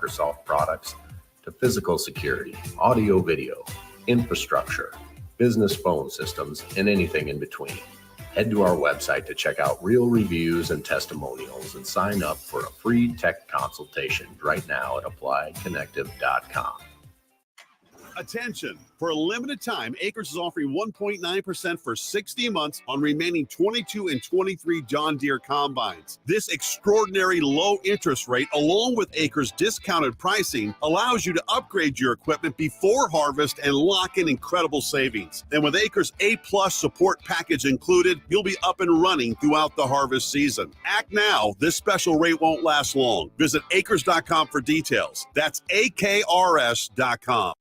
Microsoft products to physical security, audio video, infrastructure, business phone systems, and anything in between. Head to our website to check out real reviews and testimonials and sign up for a free tech consultation right now at appliedconnective.com. Attention! For a limited time, Acres is offering 1.9% for 60 months on remaining 22 and 23 John Deere combines. This extraordinary low interest rate, along with Acres' discounted pricing, allows you to upgrade your equipment before harvest and lock in incredible savings. And with Acres' A-plus support package included, you'll be up and running throughout the harvest season. Act now. This special rate won't last long. Visit acres.com for details. That's AKRS.com.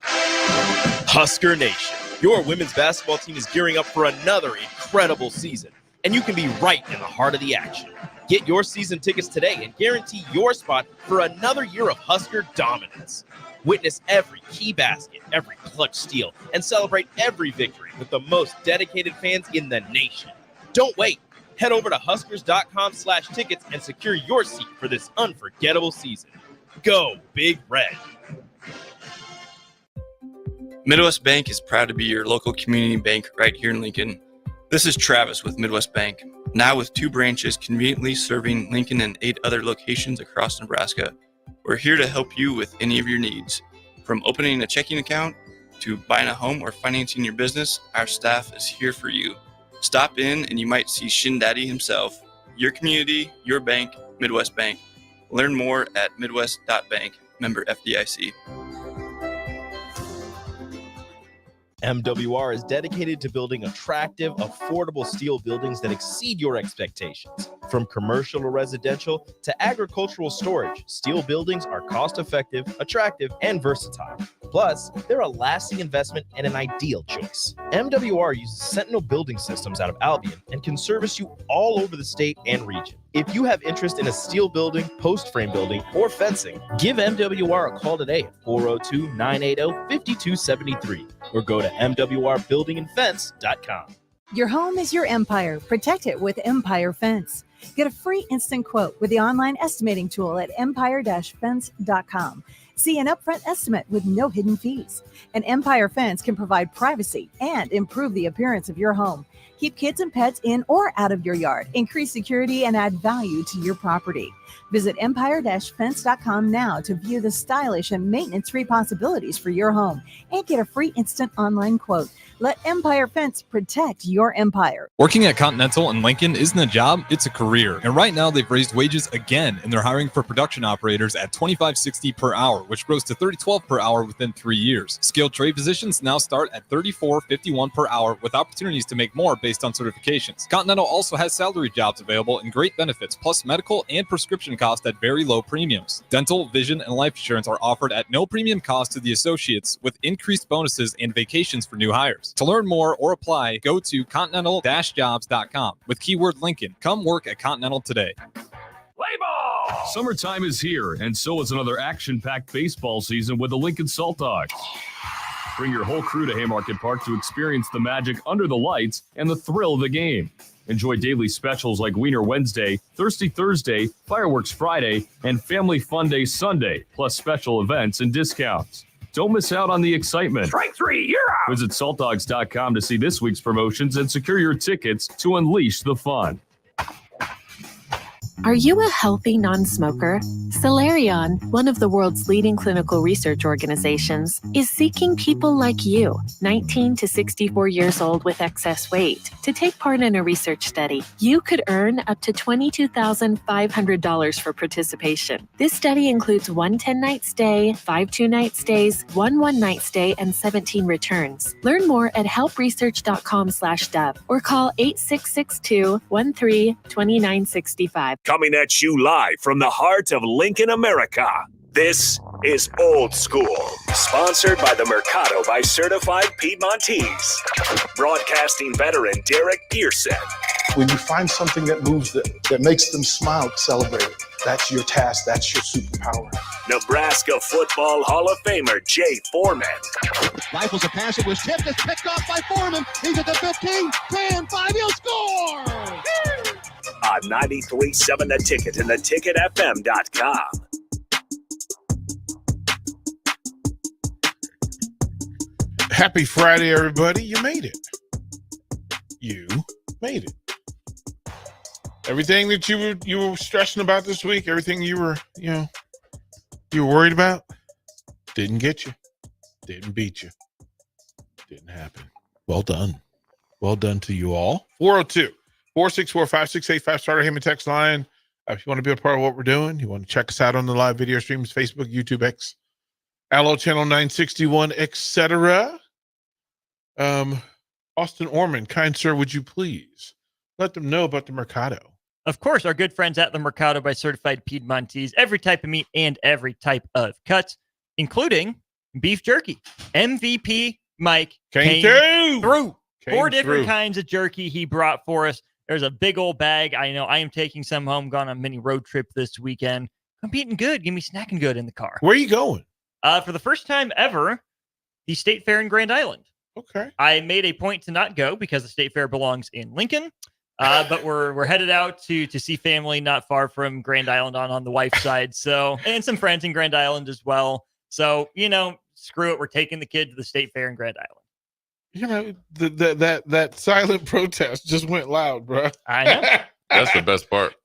Husker Nation, your women's basketball team is gearing up for another incredible season, and you can be right in the heart of the action. Get your season tickets today and guarantee your spot for another year of Husker dominance. Witness every key basket, every clutch steal, and celebrate every victory with the most dedicated fans in the nation. Don't wait. Head over to Huskers.com/tickets and secure your seat for this unforgettable season. Go Big Red. Midwest Bank is proud to be your local community bank right here in Lincoln. This is Travis with Midwest Bank, now with 2 branches conveniently serving Lincoln and 8 other locations across Nebraska. We're here to help you with any of your needs. From opening a checking account to buying a home or financing your business, our staff is here for you. Stop in and you might see Shin Daddy himself. Your community, your bank, Midwest Bank. Learn more at midwest.bank, member FDIC. MWR is dedicated to building attractive, affordable steel buildings that exceed your expectations. From commercial or residential to agricultural storage, steel buildings are cost-effective, attractive, and versatile. Plus, they're a lasting investment and an ideal choice. MWR uses Sentinel Building Systems out of Albion and can service you all over the state and region. If you have interest in a steel building, post frame building, or fencing, give MWR a call today at 402-980-5273 or go to mwrbuildingandfence.com. Your home is your empire. Protect it with Empire Fence. Get a free instant quote with the online estimating tool at empire-fence.com. See an upfront estimate with no hidden fees. An Empire Fence can provide privacy and improve the appearance of your home. Keep kids and pets in or out of your yard. Increase security and add value to your property. Visit empire-fence.com now to view the stylish and maintenance-free possibilities for your home and get a free instant online quote. Let Empire Fence protect your empire. Working at Continental in Lincoln isn't a job, it's a career. And right now they've raised wages again, and they're hiring for production operators at $25.60 per hour, which grows to $30.12 per hour within 3 years. Skilled trade positions now start at $34.51 per hour with opportunities to make more based on certifications. Continental also has salary jobs available and great benefits, plus medical and prescription costs at very low premiums. Dental, vision, and life insurance are offered at no premium cost to the associates with increased bonuses and vacations for new hires. To learn more or apply, go to continental-jobs.com with keyword Lincoln. Come work at Continental today. Play ball! Summertime is here, and so is another action-packed baseball season with the Lincoln Salt Dogs. Bring your whole crew to Haymarket Park to experience the magic under the lights and the thrill of the game. Enjoy daily specials like Wiener Wednesday, Thirsty Thursday, Fireworks Friday, and Family Fun Day Sunday, plus special events and discounts. Don't miss out on the excitement. Strike 3, you're out! Visit saltdogs.com to see this week's promotions and secure your tickets to unleash the fun. Are you a healthy non-smoker? Solarion, one of the world's leading clinical research organizations, is seeking people like you, 19 to 64 years old with excess weight, to take part in a research study. You could earn up to $22,500 for participation. This study includes 1 10-night stay, 5 2-night stays, 1 1-night stay, and 17 returns. Learn more at helpresearch.com/dub or call 8662-13-2965. Coming at you live from the heart of Lincoln, America. This is Old School, sponsored by the Mercado by Certified Piedmontese. Broadcasting veteran Derek Pearson. When you find something that moves that makes them smile, celebrate it. That's your task. That's your superpower. Nebraska Football Hall of Famer Jay Foreman. Rifles a pass. It was tipped. It's picked off by Foreman. He's at the 15, 10, 5. He'll score! On 93.7 The Ticket and theticketfm.com. Happy Friday, everybody. You made it. You made it. Everything that you were stressing about this week, everything you were worried about, didn't get you. Didn't beat you. Didn't happen. Well done. Well done to you all. 402-464-5685, starter Heyman text line. If you want to be a part of what we're doing, you want to check us out on the live video streams, Facebook, YouTube, X, Allo Channel 961, etc. Austin Orman, kind sir, would you please let them know about the Mercado? Of course, our good friends at the Mercado by Certified Piedmontese, every type of meat and every type of cuts, including beef jerky. MVP Mike came through. Four different kinds of jerky he brought for us. There's a big old bag. I know I am taking some home, gone on a mini road trip this weekend. I'm eating good. Give me snacking good in the car. Where are you going? For the first time ever, the State Fair in Grand Island. Okay. I made a point to not go because the State Fair belongs in Lincoln. But we're headed out to see family not far from Grand Island on the wife's side. So, and some friends in Grand Island as well. So, screw it. We're taking the kid to the State Fair in Grand Island. That silent protest just went loud, bro. I know. That's the best part.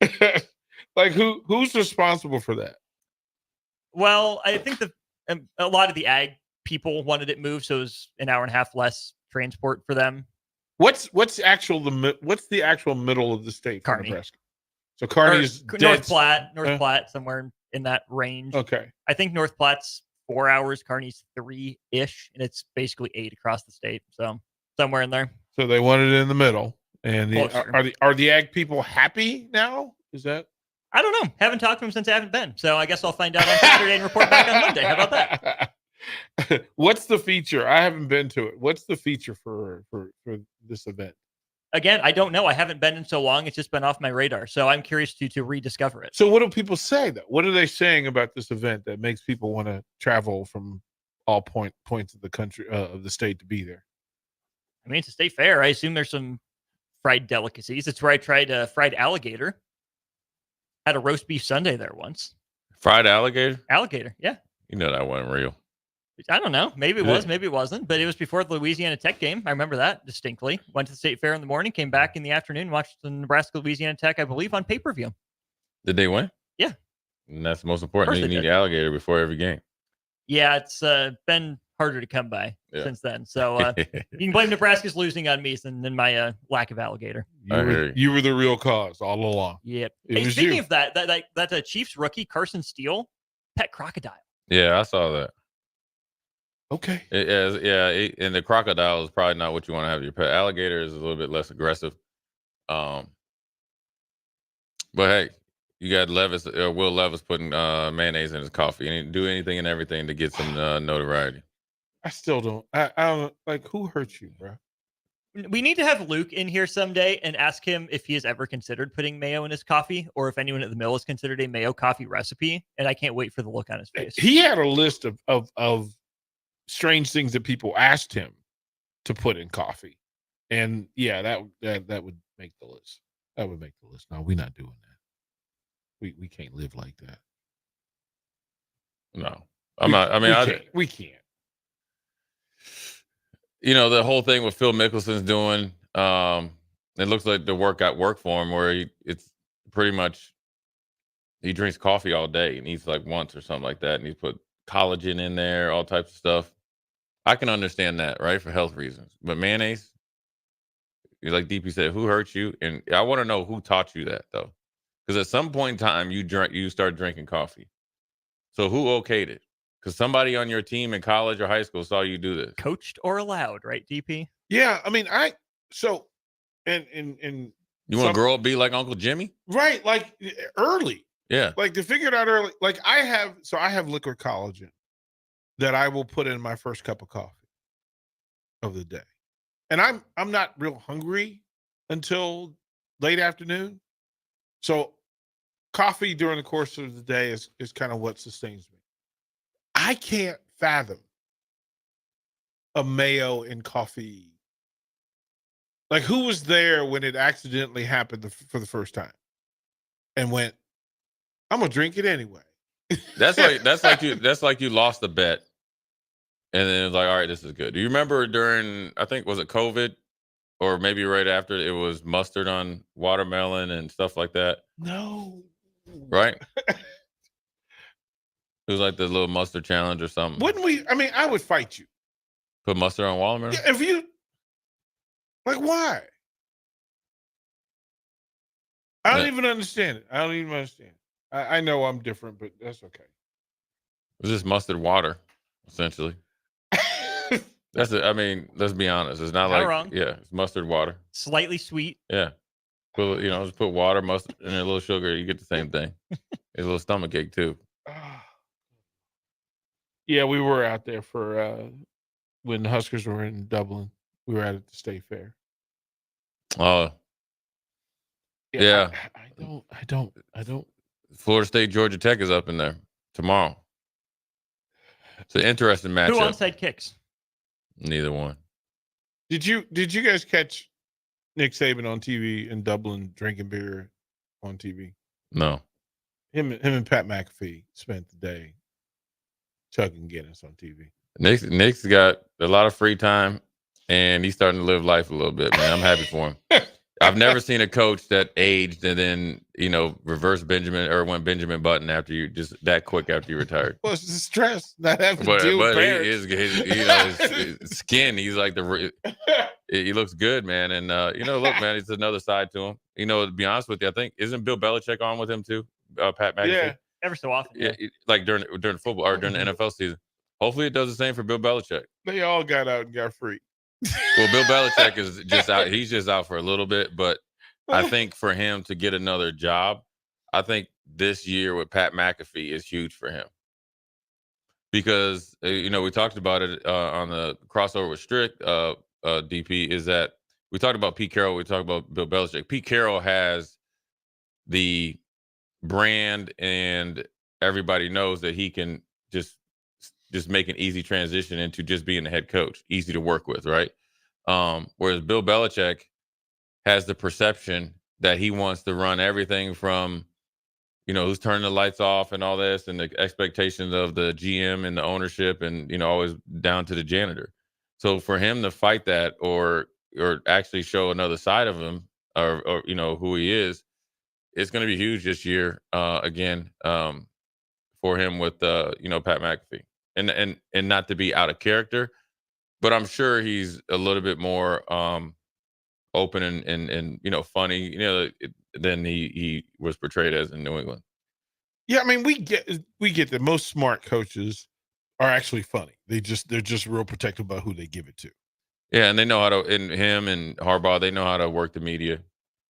Like who's responsible for that? Well, I think a lot of the ag people wanted it moved, so it was an hour and a half less transport for them. What's the actual middle of the state? Kearney. Nebraska? So Kearney's North Platte, somewhere in that range. Okay. I think North Platte's 4 hours, Kearney's 3-ish, and it's basically 8 across the state. So somewhere in there. So they wanted it in the middle. And are the ag people happy now? Is that? I don't know. Haven't talked to them since I haven't been. So I guess I'll find out on Saturday and report back on Monday. How about that? What's the feature? I haven't been to it. What's the feature for this event? Again, I don't know. I haven't been in so long. It's just been off my radar. So I'm curious to rediscover it. So what do people say, though? What are they saying about this event that makes people want to travel from all points of the country, of the state, to be there? I mean, it's a state fair. I assume there's some fried delicacies. It's where I tried fried alligator. Had a roast beef Sunday there once. Fried alligator? Alligator, yeah. You know that wasn't real. I don't know. Maybe it was, maybe it wasn't. But it was before the Louisiana Tech game. I remember that distinctly. Went to the State Fair in the morning, came back in the afternoon, watched the Nebraska-Louisiana Tech, I believe, on pay-per-view. Did they win? Yeah. And that's the most important. You need alligator before every game. Yeah, it's been harder to come by since then. So you can blame Nebraska's losing on me than my lack of alligator. You were the real cause all along. Yep. Hey, speaking of that's a Chiefs rookie, Carson Steele, pet crocodile. Yeah, I saw that. Okay. And the crocodile is probably not what you want to have your pet. Alligator is a little bit less aggressive. But hey, you got Will Levis putting mayonnaise in his coffee, and he do anything and everything to get some notoriety. I still don't. I don't like. Who hurt you, bro? We need to have Luke in here someday and ask him if he has ever considered putting mayo in his coffee, or if anyone at the mill has considered a mayo coffee recipe. And I can't wait for the look on his face. He had a list of strange things that people asked him to put in coffee, and yeah, that would make the list. That would make the list. No, we're not doing that. We can't live like that. No, I'm not. I mean, we can't. You know, the whole thing with Phil Mickelson's doing, it looks like the work got work for him, where it's pretty much he drinks coffee all day and eats like once or something like that, and he's put collagen in there, all types of stuff. I can understand that, right, for health reasons. But mayonnaise, like DP said, who hurt you? And I want to know who taught you that, though, because at some point in time you start drinking coffee. So who okayed it? Because somebody on your team in college or high school saw you do this. Coached or allowed, right, DP? Yeah, I mean, and you want to grow up be like Uncle Jimmy? Right, like early. Yeah. Like to figure it out early. Like I have liquid collagen that I will put in my first cup of coffee of the day. And I'm not real hungry until late afternoon. So coffee during the course of the day is kind of what sustains me. I can't fathom a mayo in coffee. Like, who was there when it accidentally happened for the first time and went, I'm gonna drink it anyway? That's like you lost a bet And then it was like, all right, this is good. Do you remember during, I think, was it COVID or maybe right after, it was mustard on watermelon and stuff like that? No. Right? It was like the little mustard challenge or something. Wouldn't we? I mean, I would fight you. Put mustard on watermelon? Yeah, if you, like, why? I don't even understand it. I don't even understand it. I know I'm different, but that's okay. It's just mustard water, essentially. That's it. I mean, let's be honest. It's not like wrong. Yeah, it's mustard water. Slightly sweet. Yeah. Well, just put water, mustard, and a little sugar. You get the same thing. It's a little stomach ache too. Yeah, we were out there for when the Huskers were in Dublin. We were at the State Fair. Oh. Yeah. I don't. Florida State, Georgia Tech is up in there tomorrow. It's an interesting matchup. Who onside kicks? Neither one. Did you guys catch Nick Saban on TV in Dublin drinking beer on TV? No. Him and Pat McAfee spent the day chugging Guinness on TV. Nick's got a lot of free time, and he's starting to live life a little bit, man. I'm happy for him. I've never seen a coach that aged and then, reverse Benjamin or went Benjamin Button after you just that quick after you retired. Well, it's the stress not having to deal with parents. His skin, he's like he looks good, man. And, look, man, it's another side to him. To be honest with you, I think, isn't Bill Belichick on with him too? Pat McAfee? Yeah, ever so often. Yeah, like during football or during the NFL season. Hopefully it does the same for Bill Belichick. They all got out and got free. Well, Bill Belichick is just out. He's just out for a little bit, but I think for him to get another job, I think this year with Pat McAfee is huge for him because we talked about it on the crossover with Strick DP. Is that we talked about Pete Carroll, we talked about Bill Belichick. Pete Carroll has the brand, and everybody knows that he can just make an easy transition into just being the head coach, easy to work with, right? Whereas Bill Belichick has the perception that he wants to run everything from, who's turning the lights off and all this, and the expectations of the GM and the ownership, and always down to the janitor. So for him to fight that, or actually show another side of him, or who he is, it's going to be huge this year. Again, for him with Pat McAfee. And not to be out of character, but I'm sure he's a little bit more open and funny, than he was portrayed as in New England. Yeah, I mean, we get that most smart coaches are actually funny. They're just real protective about who they give it to. Yeah, and they know how to. And him and Harbaugh, they know how to work the media.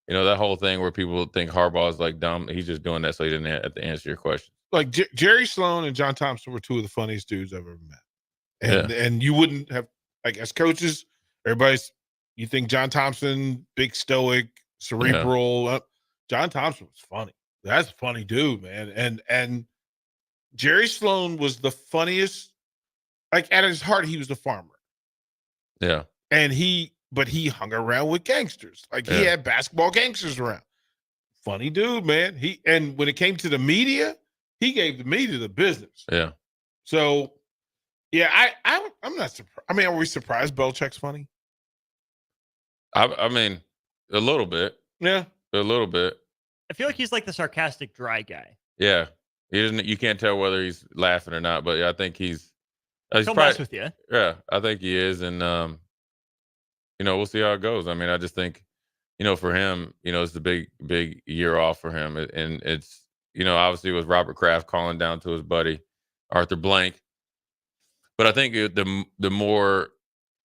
That whole thing where people think Harbaugh is like dumb. He's just doing that so he didn't have to answer your question. Like Jerry Sloan and John Thompson were two of the funniest dudes I've ever met. And you wouldn't have, like, as coaches, you think John Thompson, big stoic, cerebral. Yeah. John Thompson was funny. That's a funny dude, man. And Jerry Sloan was the funniest. Like, at his heart, he was a farmer. Yeah. But he hung around with gangsters. Like, he had basketball gangsters around. Funny dude, man. And when it came to the media, he gave the media the business. Yeah. So, yeah, I'm not surprised. I mean, are we surprised Belichick's funny? I mean, a little bit. Yeah. A little bit. I feel like he's like the sarcastic, dry guy. Yeah. He doesn't. You can't tell whether he's laughing or not, but I think he's He'll mess with you. Yeah, I think he is. And, we'll see how it goes. I mean, I just think, for him, it's the big year off for him. And it's, obviously with Robert Kraft calling down to his buddy, Arthur Blank. But I think the more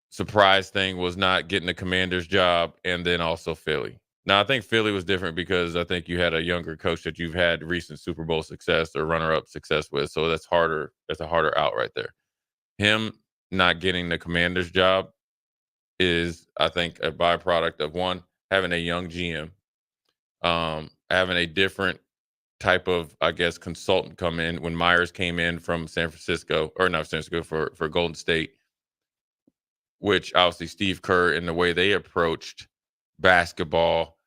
surprise thing was not getting the Commander's job and then also Philly. Now, I think Philly was different because I think you had a younger coach that you've had recent Super Bowl success or runner-up success with. So that's harder. That's a harder out right there. Him not getting the Commander's job is, I think, a byproduct of, one, having a young GM, having a different type of, I guess, consultant come in when Myers came in from San Francisco, or not San Francisco, for Golden State, which obviously Steve Kerr and the way they approached basketball,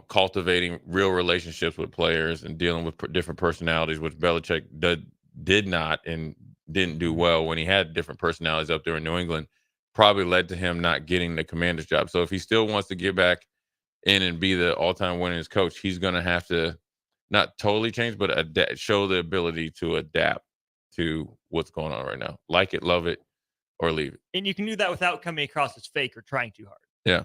cultivating real relationships with players and dealing with different personalities, which Belichick did not and didn't do well when he had different personalities up there in New England probably led to him not getting the Commander's job. So if he still wants to get back in and be the all-time winningest coach, he's going to have to not totally change, but show the ability to adapt to what's going on right now. Like it, love it, or leave it. And you can do that without coming across as fake or trying too hard. Yeah.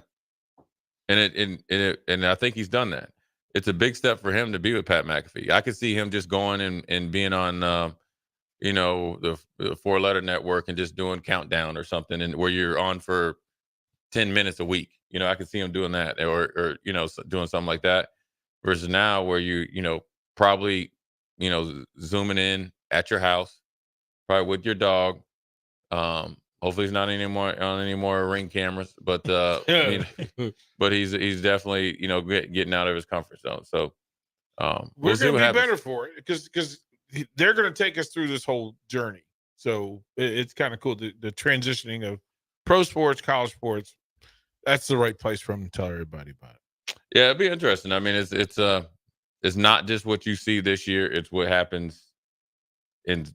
And I think he's done that. It's a big step for him to be with Pat McAfee. I could see him just going and being on, the 4-letter network and just doing Countdown or something, and where you're on for 10 minutes a week. I could see him doing that or doing something like that versus now where probably, zooming in at your house, probably with your dog. Hopefully he's not on any more Ring cameras, but but he's definitely getting out of his comfort zone. So we're going to be better for it because they're going to take us through this whole journey. So it's kind of cool the transitioning of pro sports, college sports. That's the right place for him to tell everybody about it. Yeah, it'd be interesting. I mean, it's not just what you see this year; it's what happens in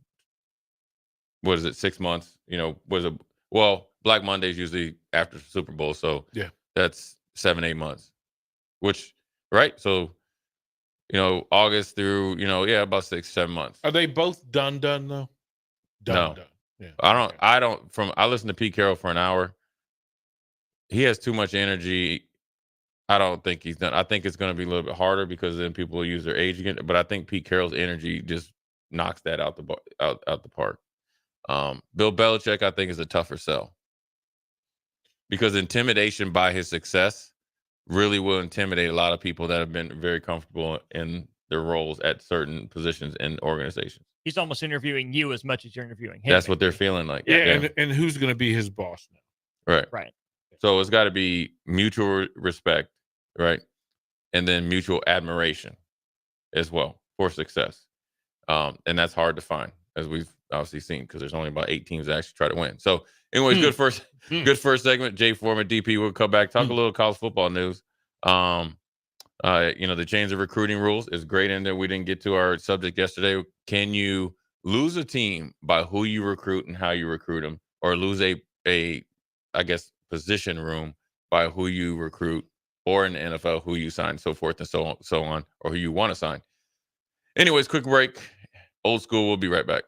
6 months. Black Monday's usually after the Super Bowl, so yeah, that's 7-8 months. Which right, so August through about 6-7 months. Are they both done though? No. Yeah. I listened to Pete Carroll for an hour. He has too much energy. I don't think he's done. I think it's going to be a little bit harder because then people will use their age again. But I think Pete Carroll's energy just knocks that out the park. Bill Belichick, I think, is a tougher sell because intimidation by his success really will intimidate a lot of people that have been very comfortable in their roles at certain positions in organizations. He's almost interviewing you as much as you're interviewing him. That's what they're feeling like. Yeah. And who's going to be his boss now? Right. So it's got to be mutual respect, right? And then mutual admiration as well for success. And that's hard to find, as we've obviously seen, because there's only about 8 teams that actually try to win. So anyways, good first segment. Jay Foreman, DP, will come back, talk a little college football news. The change of recruiting rules is great in there. We didn't get to our subject yesterday. Can you lose a team by who you recruit and how you recruit them, or lose a position room by who you recruit, or in the NFL who you sign, so forth and so on, or who you want to sign? Anyways, quick break. Old School. We'll be right back.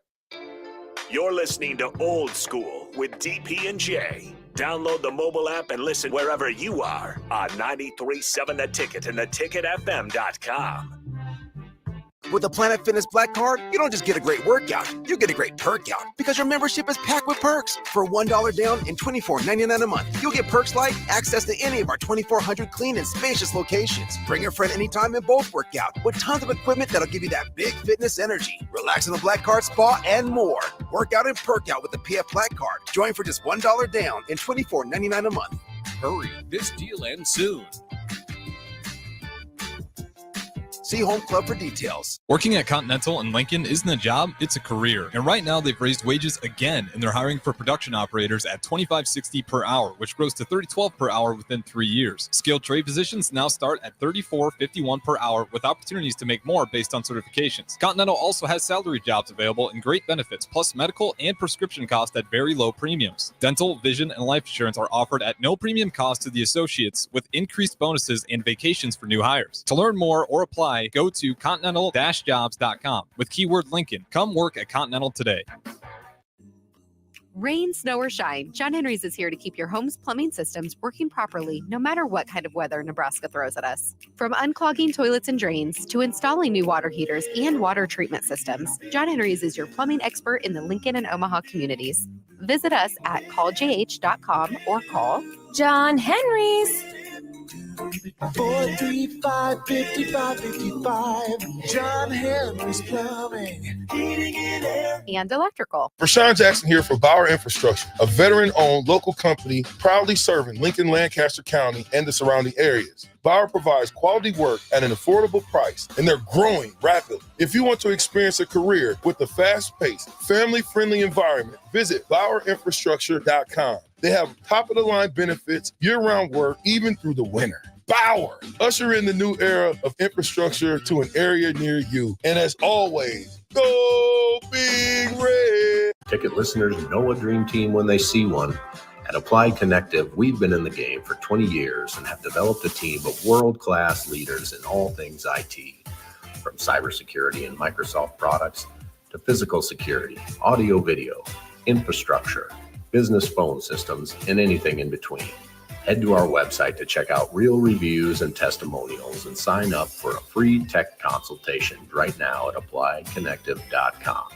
You're listening to Old School with DP and J. Download the mobile app and listen wherever you are on 93.7 The Ticket and theticketfm.com. With the Planet Fitness Black Card, you don't just get a great workout, you get a great perk out because your membership is packed with perks. For $1 down and $24.99 a month, you'll get perks like access to any of our 2,400 clean and spacious locations. Bring a friend anytime and both work out with tons of equipment that'll give you that big fitness energy. Relax in the Black Card spa and more. Work out and perk out with the PF Black Card. Join for just $1 down and $24.99 a month. Hurry, this deal ends soon. See Home Club for details. Working at Continental in Lincoln isn't a job, it's a career. And right now they've raised wages again, and they're hiring for production operators at $25.60 per hour, which grows to $30.12 per hour within 3 years. Skilled trade positions now start at $34.51 per hour with opportunities to make more based on certifications. Continental also has salary jobs available and great benefits, plus medical and prescription costs at very low premiums. Dental, vision, and life insurance are offered at no premium cost to the associates, with increased bonuses and vacations for new hires. To learn more or apply, go to continental-jobs.com with keyword Lincoln. Come work at Continental today. Rain, snow, or shine, John Henry's is here to keep your home's plumbing systems working properly no matter what kind of weather Nebraska throws at us. From unclogging toilets and drains to installing new water heaters and water treatment systems, John Henry's is your plumbing expert in the Lincoln and Omaha communities. Visit us at calljh.com or call John Henry's. 435-5555. John Henry's Plumbing, Heating and Air, and Electrical. Rashawn Jackson here for Bauer Infrastructure, a veteran-owned local company proudly serving Lincoln, Lancaster County, and the surrounding areas. Bauer provides quality work at an affordable price, and they're growing rapidly. If you want to experience a career with a fast-paced, family-friendly environment, visit BauerInfrastructure.com. They have top-of-the-line benefits, year-round work, even through the winter. Bauer, usher in the new era of infrastructure to an area near you. And as always, go Big Red. Ticket listeners know a dream team when they see one. At Applied Connective, we've been in the game for 20 years and have developed a team of world-class leaders in all things IT. From cybersecurity and Microsoft products to physical security, audio video, infrastructure, business phone systems, and anything in between. Head to our website to check out real reviews and testimonials and sign up for a free tech consultation right now at appliedconnective.com.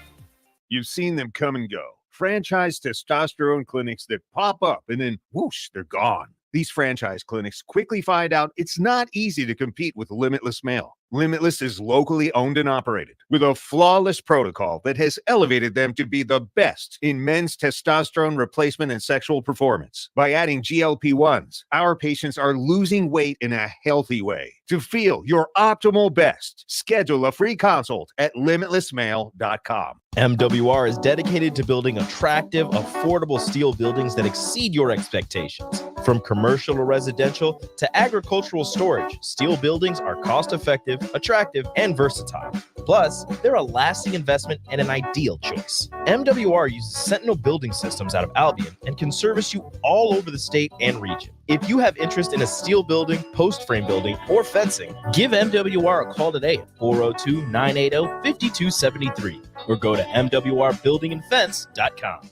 You've seen them come and go. Franchise testosterone clinics that pop up and then whoosh, they're gone. These franchise clinics quickly find out it's not easy to compete with Limitless Male. Limitless is locally owned and operated with a flawless protocol that has elevated them to be the best in men's testosterone replacement and sexual performance. By adding GLP-1s, our patients are losing weight in a healthy way. To feel your optimal best, schedule a free consult at limitlessmale.com. MWR is dedicated to building attractive, affordable steel buildings that exceed your expectations. From commercial to residential to agricultural storage, steel buildings are cost-effective, attractive, and versatile. Plus, they're a lasting investment and an ideal choice. MWR uses Sentinel Building Systems out of Albion and can service you all over the state and region. If you have interest in a steel building, post frame building, or fencing, give MWR a call today at 402-980-5273 or go to mwrbuildingandfence.com.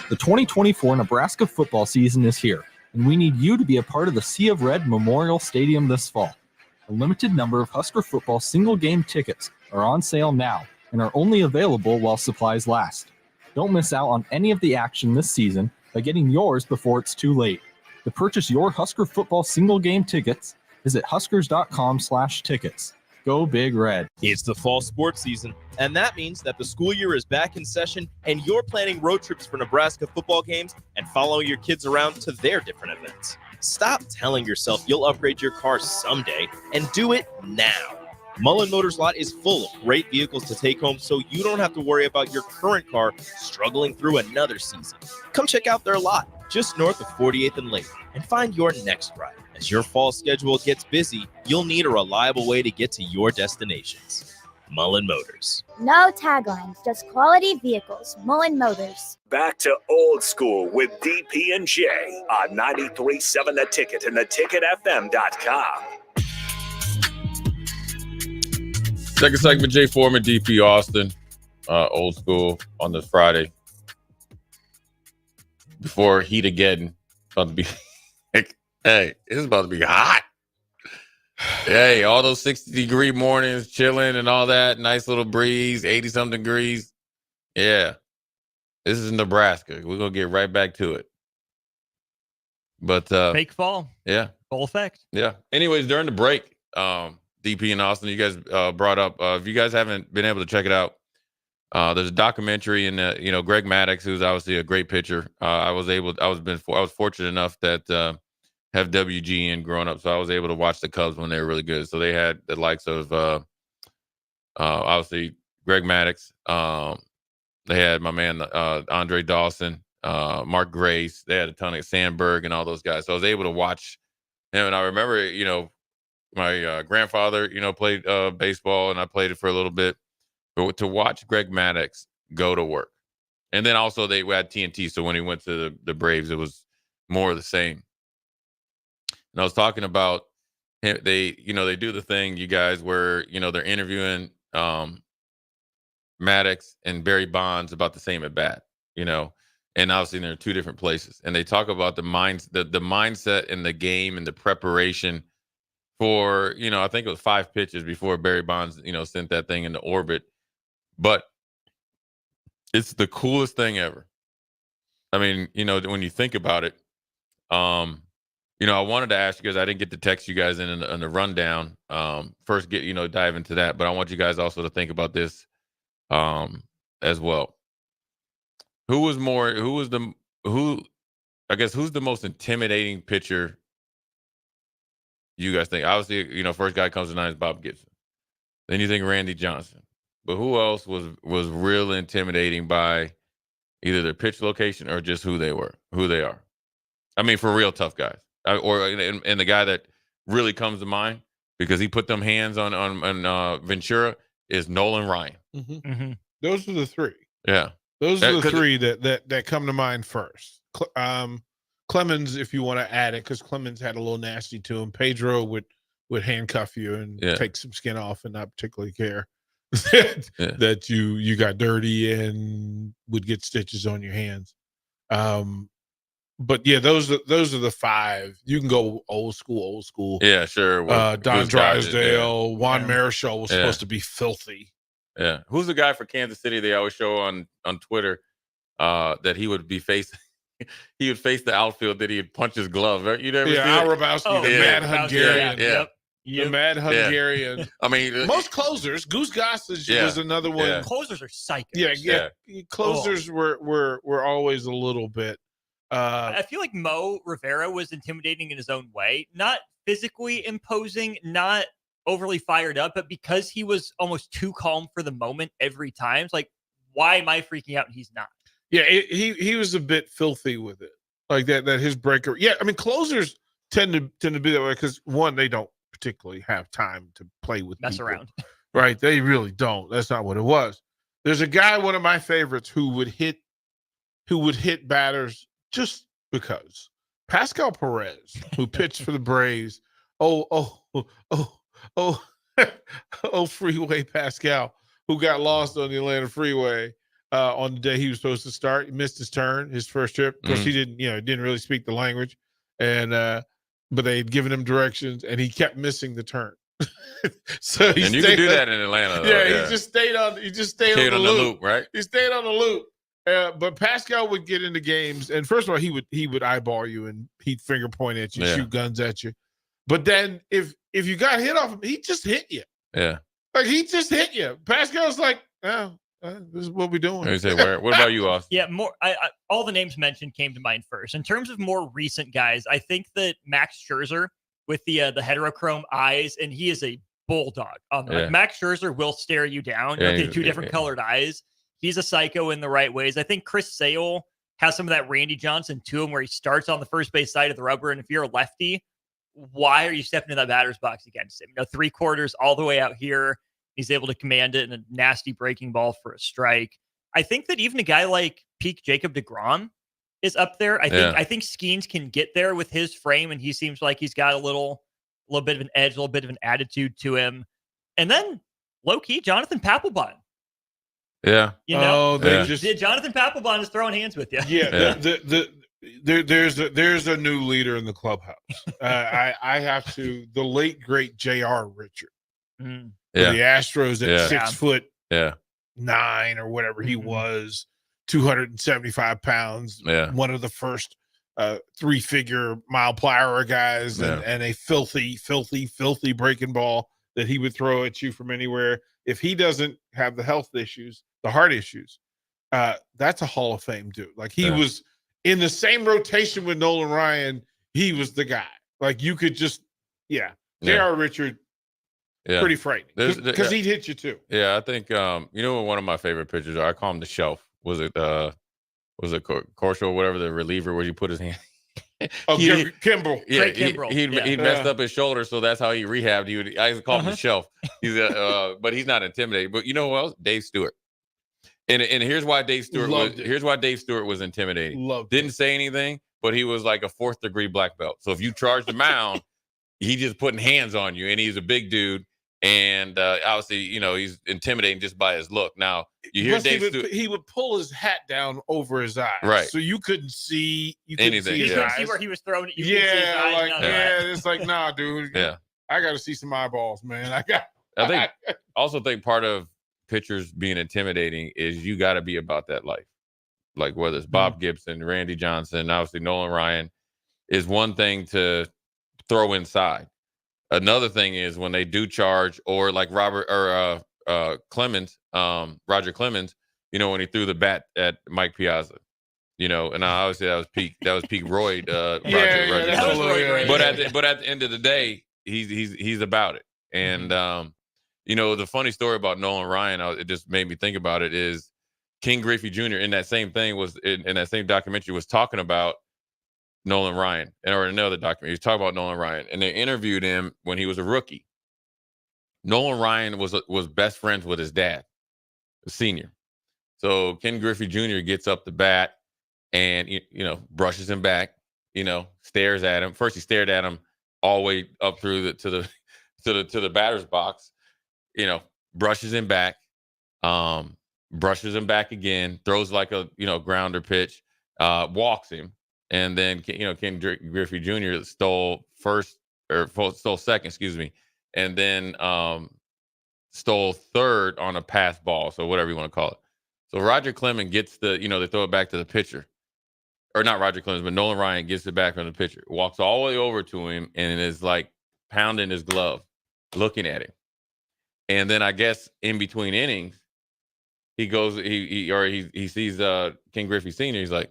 The 2024 Nebraska football season is here, and we need you to be a part of the Sea of Red Memorial Stadium this fall. A limited number of Husker football single-game tickets are on sale now and are only available while supplies last. Don't miss out on any of the action this season by getting yours before it's too late. To purchase your Husker football single-game tickets, visit huskers.com/tickets. Go Big Red. It's the fall sports season, and that means that the school year is back in session and you're planning road trips for Nebraska football games and following your kids around to their different events. Stop telling yourself you'll upgrade your car someday and do it now. Mullen Motors Lot is full of great vehicles to take home so you don't have to worry about your current car struggling through another season. Come check out their lot just north of 48th and Lake and find your next ride. As your fall schedule gets busy, you'll need a reliable way to get to your destinations. Mullen Motors. No taglines, just quality vehicles. Mullen Motors. Back to old school with DP and J on 93.7 The Ticket and theticketfm.com. Second segment, Jay Foreman, DP Austin, old school on this Friday. Before heat again, about to be hey, it's about to be hot. Hey, all those 60-degree mornings, chilling and all that, nice little breeze, 80-something degrees. Yeah, this is Nebraska. We're gonna get right back to it. But fake fall. Yeah, full effect. Yeah. Anyways, during the break, DP and Austin, you guys brought up. If you guys haven't been able to check it out, there's a documentary in Greg Maddux, who's obviously a great pitcher. I was fortunate enough that have WGN growing up, so I was able to watch the Cubs when they were really good. So they had the likes of obviously Greg Maddux. They had my man Andre Dawson, Mark Grace. They had a ton of Sandberg and all those guys. So I was able to watch him, and I remember my grandfather played baseball, and I played it for a little bit. But to watch Greg Maddux go to work, and then also they had TNT. So when he went to the Braves, it was more of the same. And I was talking about him. They do the thing, you guys, where they're interviewing Maddux and Barry Bonds about the same at bat. And obviously they're in two different places, and they talk about the mindset in the game and the preparation for I think it was 5 pitches before Barry Bonds sent that thing into orbit. But it's the coolest thing ever. I mean, when you think about it, I wanted to ask you guys, I didn't get to text you guys in the rundown. First dive into that, but I want you guys also to think about this as well. Who's the most intimidating pitcher you guys think? Obviously, first guy comes to mind is Bob Gibson. Then you think Randy Johnson. But who else was real intimidating by either their pitch location or just who they are? I mean, for real tough guys. And the guy that really comes to mind, because he put them hands on Ventura is Nolan Ryan. Mm-hmm. Those are the three. Yeah. Those are the three that come to mind first. Clemens, if you want to add it, because Clemens had a little nasty to him. Pedro would handcuff you and take some skin off and not particularly care that you got dirty and would get stitches on your hands. But yeah, those are the five. You can go old school. Yeah, sure. Don Drysdale, Juan Marichal was supposed to be filthy. Yeah. Who's the guy for Kansas City they always show on Twitter that he would be facing? He would face the outfield that he'd punch his glove. Right? You never see Al it? Rabowski, the mad Hungarian. Yeah. The mad Hungarian. I mean, most closers. Goose Gossage was another one. Closers are psychos. Yeah. Closers were always a little bit. I feel like Mo Rivera was intimidating in his own way, not physically imposing, not overly fired up, but because he was almost too calm for the moment every time. It's like, why am I freaking out and he's not? Yeah, he was a bit filthy with it, like that his breaker. Yeah, I mean, closers tend to be that way because one, they don't particularly have time to play with mess people, around. Right? They really don't. That's not what it was. There's a guy, one of my favorites, who would hit batters just because. Pascal Perez, who pitched for the Braves. Freeway Pascal, who got lost on the Atlanta freeway. On the day he was supposed to start, he missed his turn, his first trip. Of course, he didn't really speak the language, and but they had given him directions, and he kept missing the turn. So and you can do that in Atlanta. Though. Yeah, he just stayed on the loop, right? He stayed on the loop. But Pascal would get into games, and first of all, he would eyeball you and he'd finger point at you, shoot guns at you. But then if you got hit off him, he just hit you. Yeah, like he just hit you. Pascal's like, oh. This is what we're doing. What about you, Austin? Yeah, more. All the names mentioned came to mind first. In terms of more recent guys, I think that Max Scherzer with the heterochrome eyes, and he is a bulldog. Max Scherzer will stare you down with the two different colored eyes. He's a psycho in the right ways. I think Chris Sale has some of that Randy Johnson to him, where he starts on the first base side of the rubber, and if you're a lefty, why are you stepping in that batter's box against him? 3/4 all the way out here. He's able to command it in a nasty breaking ball for a strike. I think that even a guy like peak Jacob deGrom is up there. I think Skeens can get there with his frame, and he seems like he's got a little bit of an edge, a little bit of an attitude to him. And then low key, Jonathan Papelbon. Yeah. Jonathan Papelbon is throwing hands with you. Yeah. There's a new leader in the clubhouse. I have to. The late great J.R. Richard. The Astros at 6'9" or whatever he was, 275 pounds. One of the first 3-figure mile per hour guys, and a filthy breaking ball that he would throw at you from anywhere. If he doesn't have the health issues, the heart issues, that's a Hall of Fame dude. Like he was in the same rotation with Nolan Ryan. He was the guy. Like you could just, J.R. Richard. Yeah. Pretty frightening because he'd hit you too. Yeah, I think one of my favorite pitchers I call him the Shelf. Was it Corshall or whatever, the reliever where you put his hand? Kimbrel. Yeah, Kimbrel. He messed up his shoulder, so that's how he rehabbed. I used to call him the Shelf. He's but he's not intimidating. But you know who else? Dave Stewart. And here's why Dave Stewart was intimidating. Didn't say anything, but he was like a 4th degree black belt. So if you charged the mound, he just putting hands on you, and he's a big dude. And obviously, he's intimidating just by his look. Now, you hear Dave Stewart. He would pull his hat down over his eyes. Right. So you couldn't see anything. You couldn't see where he was throwing it. It's like, nah, dude. Yeah. I got to see some eyeballs, man. I think part of pitchers being intimidating is you got to be about that life. Like whether it's Bob Gibson, Randy Johnson, obviously Nolan Ryan, is one thing to throw inside. Another thing is when they do charge, or like Roger Clemens, when he threw the bat at Mike Piazza, and obviously that was peak Royd, Roger. But at the end of the day, he's about it. And the funny story about Nolan Ryan, it just made me think about it, is King Griffey Jr. in that same thing was in that same documentary was talking about Nolan Ryan, or another documentary. He was talking about Nolan Ryan, and they interviewed him when he was a rookie, Nolan Ryan was best friends with his dad, a senior. So Ken Griffey Jr. gets up the bat and brushes him back, stares at him. First he stared at him all the way up through to the batter's box, brushes him back, brushes him back again, throws like a grounder pitch, walks him, and then Ken Griffey Jr. stole second, excuse me, and then stole third on a pass ball, so whatever you want to call it. So Roger Clemens gets they throw it back to the pitcher. Or not Roger Clemens, but Nolan Ryan gets it back from the pitcher, walks all the way over to him, and is like pounding his glove, looking at him. And then I guess in between innings, he goes, he sees Ken Griffey Sr. He's like,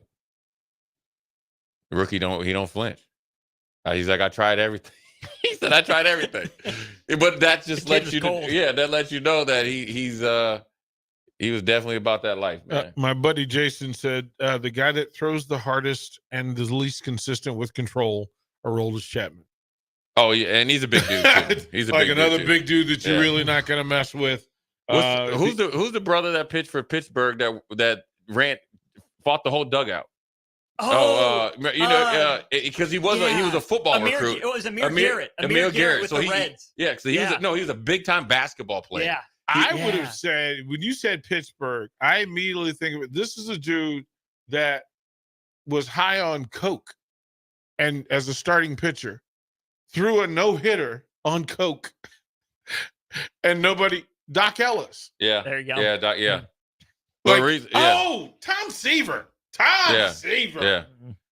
the rookie don't flinch. He's like, I tried everything. He said, I tried everything. But that just lets you know, that lets you know that he was definitely about that life, man. My buddy Jason said the guy that throws the hardest and the least consistent with control Aroldis Chapman. Oh yeah, and he's a big dude too. He's a like big another dude big dude that you're really not going to mess with. Who's the brother that pitched for Pittsburgh that fought the whole dugout? Because he was a football recruit. It was Amir Garrett. Amir Garrett with so the Reds. Yeah, so he was a big time basketball player. Yeah. I would have said, when you said Pittsburgh, I immediately think of it. This is a dude that was high on coke, and as a starting pitcher, threw a no-hitter on coke, and nobody. Doc Ellis. Yeah, there you go. Yeah, Doc. Yeah. Tom Seaver. Tom Seaver. Yeah.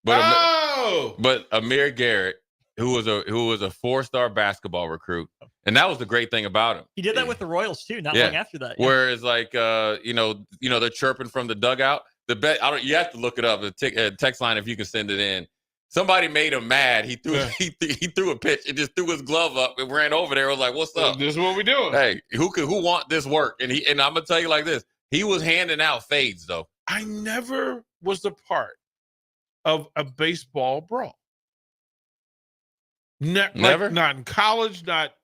But Amir Garrett, who was a 4-star basketball recruit, and that was the great thing about him. He did that with the Royals too, not long after that. Whereas like they're chirping from the dugout. You have to look it up. The text line if you can send it in. Somebody made him mad. He threw he threw a pitch and just threw his glove up and ran over there. I was like, "What's up? This is what we doing." Hey, who want this work? And I'm gonna tell you like this: he was handing out fades though. I never was a part of a baseball brawl. Never, not in college. Not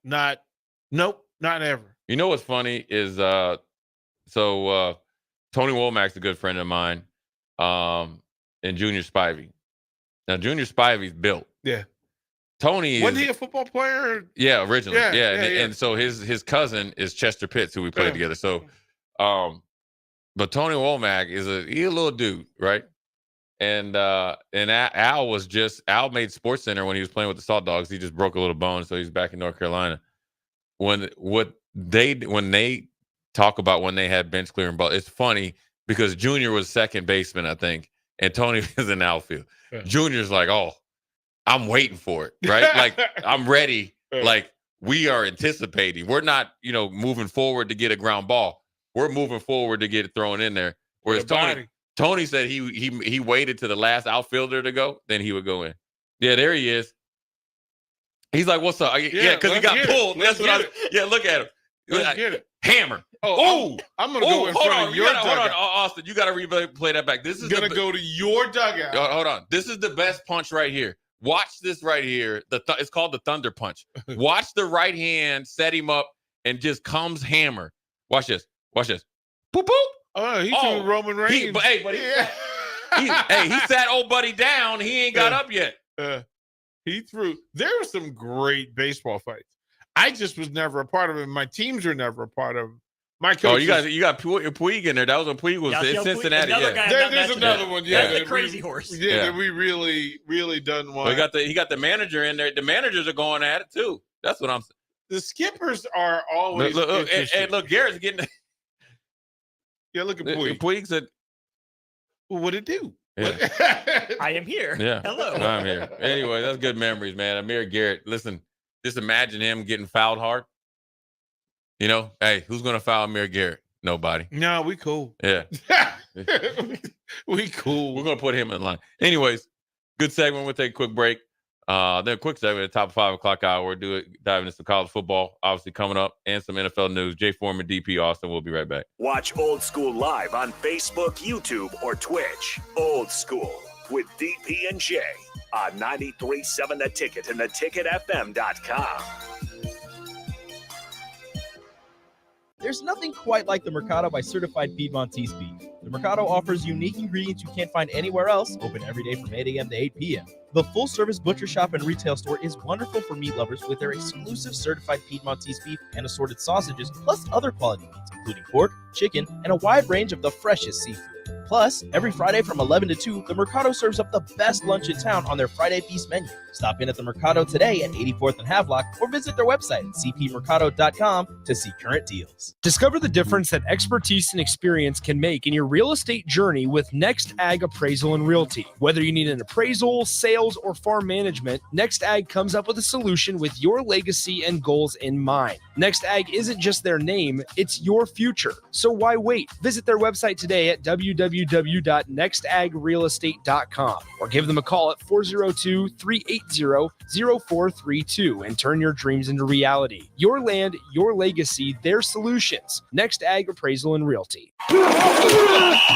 ever. You know what's funny is Tony Womack's a good friend of mine, and Junior Spivey. Now, Junior Spivey's built. Yeah. Tony wasn't he a football player? Yeah, originally. Yeah. And so his cousin is Chester Pitts, who we played together. So, but Tony Womack he's a little dude, right? And Al made Sports Center when he was playing with the Salt Dogs. He just broke a little bone, so he's back in North Carolina. When they talk about when they had bench clearing ball, it's funny because Junior was second baseman, I think, and Tony was in the outfield. Yeah. Junior's like, oh, I'm waiting for it, right? Like I'm ready. Like we are anticipating. We're not, moving forward to get a ground ball. We're moving forward to get it thrown in there. Whereas Tony said he waited to the last outfielder to go, then he would go in. Yeah, there he is. He's like, "What's up?" Yeah, because he got pulled. That's what look at him. Let's get it. Hammer. I'm gonna go in front of your dugout. Hold on, Austin. You got to replay that back. This is gonna go to your dugout. Hold on. This is the best punch right here. Watch this right here. It's called the Thunder Punch. Watch the right hand set him up and just comes hammer. Watch this. Boop boop. Oh, he threw Roman Reigns. He sat old buddy down. He ain't got up yet. He threw. There were some great baseball fights. I just was never a part of it. My teams were never a part of them. My coach. You got Puig in there. That was when Puig was in Cincinnati. There's another one. Yeah, that's the crazy horse. Yeah, that we really done one. Well, he got the manager in there. The managers are going at it too. That's what I'm saying. The skippers are always look, Garrett's getting. Yeah, look at Puig. Puig said, well, what'd it do? Yeah. I am here. Yeah. Hello. I'm here. Anyway, that's good memories, man. Amir Garrett. Listen, just imagine him getting fouled hard. Hey, who's going to foul Amir Garrett? Nobody. No, we cool. Yeah. We cool. We're going to put him in line. Anyways, good segment. We'll take a quick break. Then a quick segment at the top of 5 o'clock hour. We'll diving into college football, obviously coming up, and some NFL news. Jay Foreman, DP Austin. We'll be right back. Watch Old School live on Facebook, YouTube, or Twitch. Old School with DP and Jay on 93.7 The Ticket and theticketfm.com. There's nothing quite like the Mercado by Certified Piedmontese beef. The Mercado offers unique ingredients you can't find anywhere else, open every day from 8 a.m. to 8 p.m. The full-service butcher shop and retail store is wonderful for meat lovers with their exclusive certified Piedmontese beef and assorted sausages, plus other quality meats, including pork, chicken, and a wide range of the freshest seafood. Plus, every Friday from 11 to 2, the Mercado serves up the best lunch in town on their Friday Feast menu. Stop in at the Mercado today at 84th and Havelock or visit their website at cpmercado.com to see current deals. Discover the difference that expertise and experience can make in your real estate journey with Next Ag Appraisal and Realty. Whether you need an appraisal, sales, or farm management, Next Ag comes up with a solution with your legacy and goals in mind. Next Ag isn't just their name, it's your future. So why wait? Visit their website today at www.nextagrealestate.com or give them a call at 402-380-0432 and turn your dreams into reality. Your land, your legacy, their solutions. Next Ag Appraisal and Realty.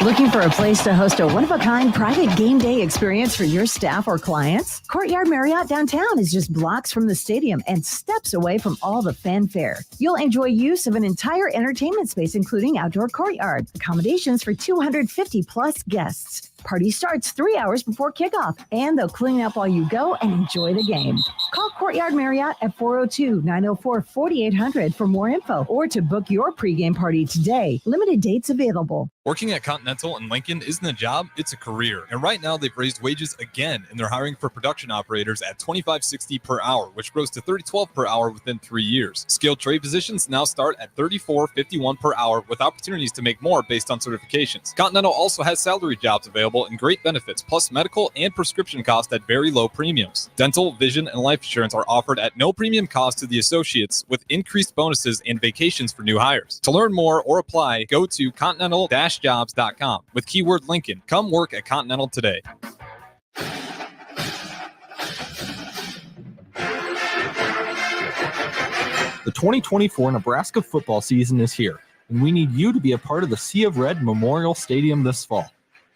Looking for a place to host a one-of-a-kind private game day experience for your staff or clients? Courtyard Marriott downtown is just blocks from the stadium and steps away from all the fanfare. You'll enjoy use of an entire entertainment space, including outdoor courtyard, accommodations for 250 plus guests. Party starts 3 hours before kickoff, and they'll clean up while you go and enjoy the game. Call Courtyard Marriott at 402-904-4800 for more info or to book your pregame party today. Limited dates available. Working at Continental in Lincoln isn't a job, it's a career. And right now they've raised wages again, and they're hiring for production operators at $25.60 per hour, which grows to $30.12 per hour within 3 years. Skilled trade positions now start at $34.51 per hour with opportunities to make more based on certifications. Continental also has salary jobs available and great benefits, plus medical and prescription costs at very low premiums. Dental, vision, and life insurance are offered at no premium cost to the associates with increased bonuses and vacations for new hires. To learn more or apply, go to continental-jobs.com with keyword Lincoln. Come work at Continental today. The 2024 Nebraska football season is here, and we need you to be a part of the Sea of Red Memorial Stadium this fall.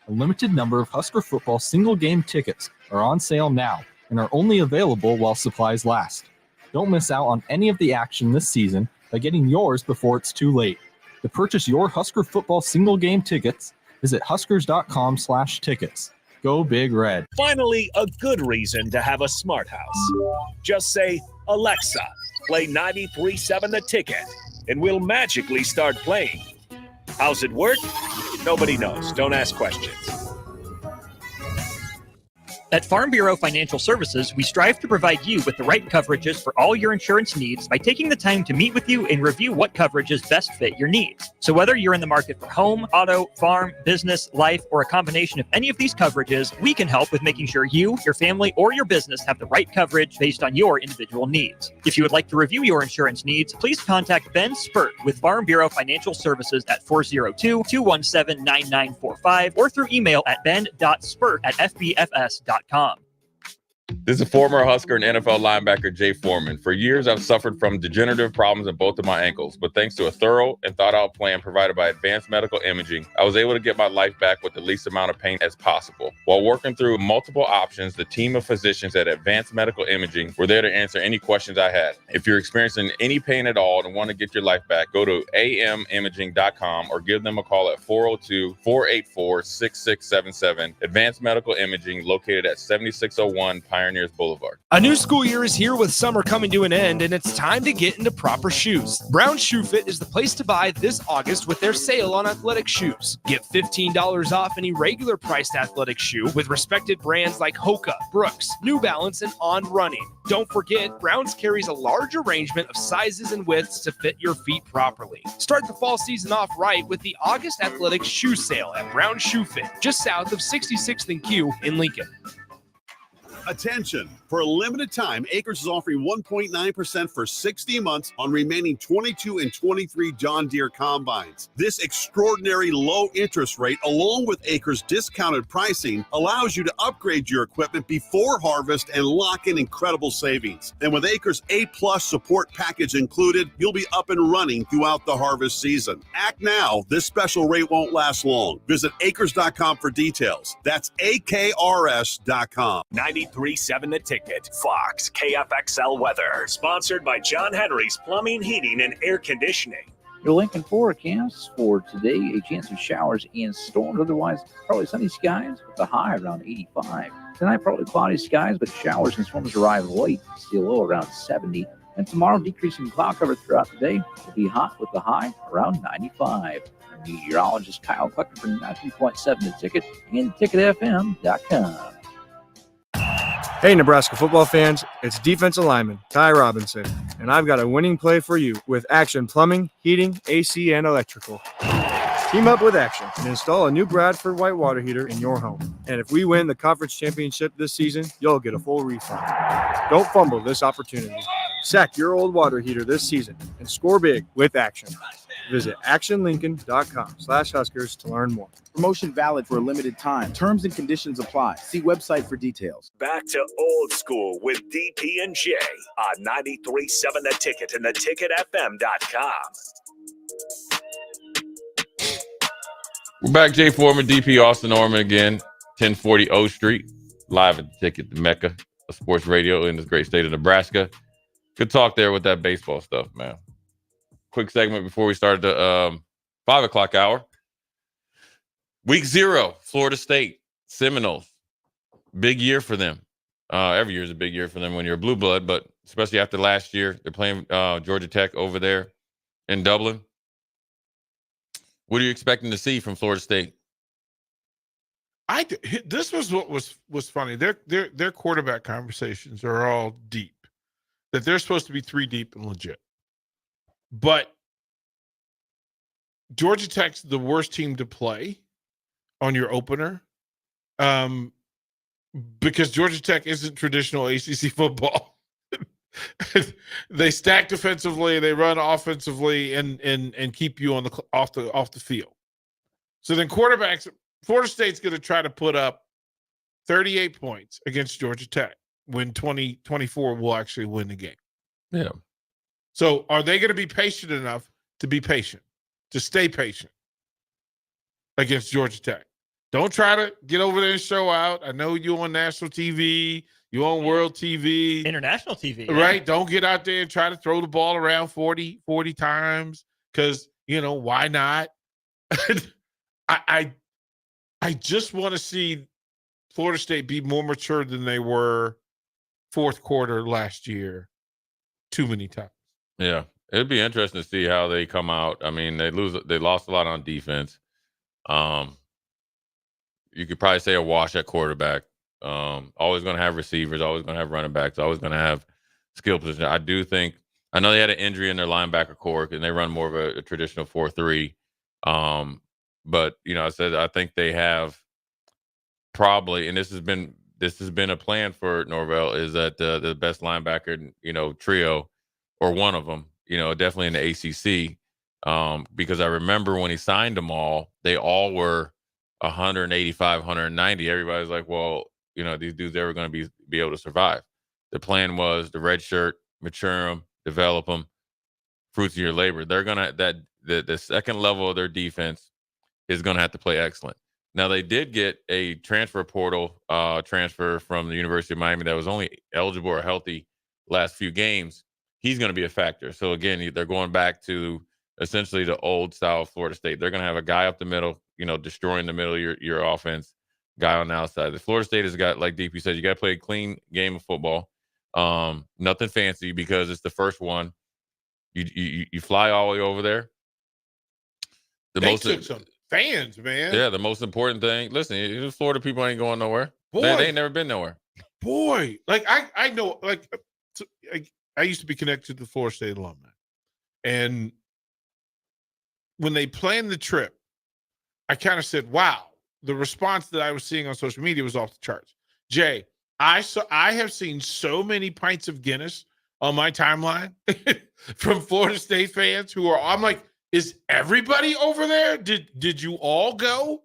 A limited number of Husker football single-game tickets are on sale now and are only available while supplies last. Don't miss out on any of the action this season by getting yours before it's too late. To purchase your Husker football single-game tickets, visit huskers.com/tickets. Go Big Red. Finally, a good reason to have a smart house. Just say, Alexa, play 93.7 The Ticket, and we'll magically start playing. How's it work? Nobody knows. Don't ask questions. At Farm Bureau Financial Services, we strive to provide you with the right coverages for all your insurance needs by taking the time to meet with you and review what coverages best fit your needs. So whether you're in the market for home, auto, farm, business, life, or a combination of any of these coverages, we can help with making sure you, your family, or your business have the right coverage based on your individual needs. If you would like to review your insurance needs, please contact Ben Spurt with Farm Bureau Financial Services at 402-217-9945 or through email at ben.spurt@fbfs.com. This is former Husker and NFL linebacker Jay Foreman. For years, I've suffered from degenerative problems in both of my ankles, but thanks to a thorough and thought-out plan provided by Advanced Medical Imaging, I was able to get my life back with the least amount of pain as possible. While working through multiple options, the team of physicians at Advanced Medical Imaging were there to answer any questions I had. If you're experiencing any pain at all and want to get your life back, go to amimaging.com or give them a call at 402-484-6677. Advanced Medical Imaging, located at 7601 Pioneers Boulevard. A new school year is here with summer coming to an end, and it's time to get into proper shoes. Brown Shoe Fit is the place to buy this August with their sale on athletic shoes. Get $15 off any regular priced athletic shoe with respected brands like Hoka, Brooks, New Balance, and On Running. Don't forget, Browns carries a large arrangement of sizes and widths to fit your feet properly. Start the fall season off right with the August athletic shoe sale at Brown Shoe Fit, just south of 66th and Q in Lincoln. Attention! For a limited time, Acres is offering 1.9% for 60 months on remaining 22 and 23 John Deere combines. This extraordinary low interest rate, along with Acres' discounted pricing, allows you to upgrade your equipment before harvest and lock in incredible savings. And with Acres' A-plus support package included, you'll be up and running throughout the harvest season. Act now. This special rate won't last long. Visit acres.com for details. That's AKRS.com. 93.7 The Ticket. Fox KFXL weather. Sponsored by John Henry's Plumbing, Heating, and Air Conditioning. Your Lincoln forecast for today, a chance of showers and storms. Otherwise, probably sunny skies with a high around 85. Tonight, probably cloudy skies, but showers and storms arrive late. Still low around 70. And tomorrow, decreasing cloud cover throughout the day. Will be hot with the high around 95. Meteorologist Kyle Clucker from 93.7 The Ticket and TicketFM.com. Hey, Nebraska football fans, it's defensive lineman Ty Robinson, and I've got a winning play for you with Action Plumbing, Heating, AC, and Electrical. Team up with Action and install a new Bradford white water heater in your home. And if we win the conference championship this season, you'll get a full refund. Don't fumble this opportunity. Sack your old water heater this season and score big with Action. Visit actionlincoln.com/Huskers to learn more. Promotion valid for a limited time. Terms and conditions apply. See website for details. Back to old school with DP and J on 93.7 The Ticket and theticketfm.com. We're back, Jay Foreman, DP, Austin Norman again, 1040 O Street, live at the Ticket, the Mecca of sports radio in this great state of Nebraska. Good talk there with that baseball stuff, man. Quick segment before we start the 5 o'clock hour. Week 0, Florida State, Seminoles. Big year for them. Every year is a big year for them when you're a blue blood, but especially after last year. They're playing Georgia Tech over there in Dublin. What are you expecting to see from Florida State? This was what was funny. Their quarterback conversations are all deep. That they're supposed to be 3 deep and legit. But Georgia Tech's the worst team to play on your opener, because Georgia Tech isn't traditional ACC football. They stack defensively, they run offensively, and keep you on off the field. So then quarterbacks, Florida State's going to try to put up 38 points against Georgia Tech when 2024 will actually win the game. Yeah. So are they going to be patient enough to be patient, to stay patient against Georgia Tech? Don't try to get over there and show out. I know you on national TV, you on world TV. International TV. Right? Yeah. Don't get out there and try to throw the ball around 40 times because, why not? I just want to see Florida State be more mature than they were fourth quarter last year too many times. Yeah, it'd be interesting to see how they come out. I mean, they lost a lot on defense. You could probably say a wash at quarterback. Always going to have receivers, always going to have running backs, always going to have skill position. I know they had an injury in their linebacker core, and they run more of a traditional 4-3. But I think they have probably, and this has been a plan for Norvell, is that the best linebacker, trio, or one of them, definitely in the ACC. Because I remember when he signed them all, they all were 185, 190. Everybody's like, well, these dudes ever going to be able to survive. The plan was the red shirt, mature them, develop them, fruits of your labor. They're going to, the second level of their defense is going to have to play excellent. Now, they did get a transfer portal transfer from the University of Miami that was only eligible or healthy last few games. He's going to be a factor. So, again, they're going back to essentially the old style of Florida State. They're going to have a guy up the middle, destroying the middle of your offense, guy on the outside. The Florida State has got, like DP said, you got to play a clean game of football. Nothing fancy because it's the first one. You fly all the way over there. Took some fans, man. Yeah, the most important thing. Listen, the Florida people ain't going nowhere. They ain't never been nowhere. Boy, like I know, like I used to be connected to the Florida State alumni, and when they planned the trip, I kind of said, "Wow." The response that I was seeing on social media was off the charts. Jay, I have seen so many pints of Guinness on my timeline from Florida State fans I'm like, is everybody over there? Did you all go?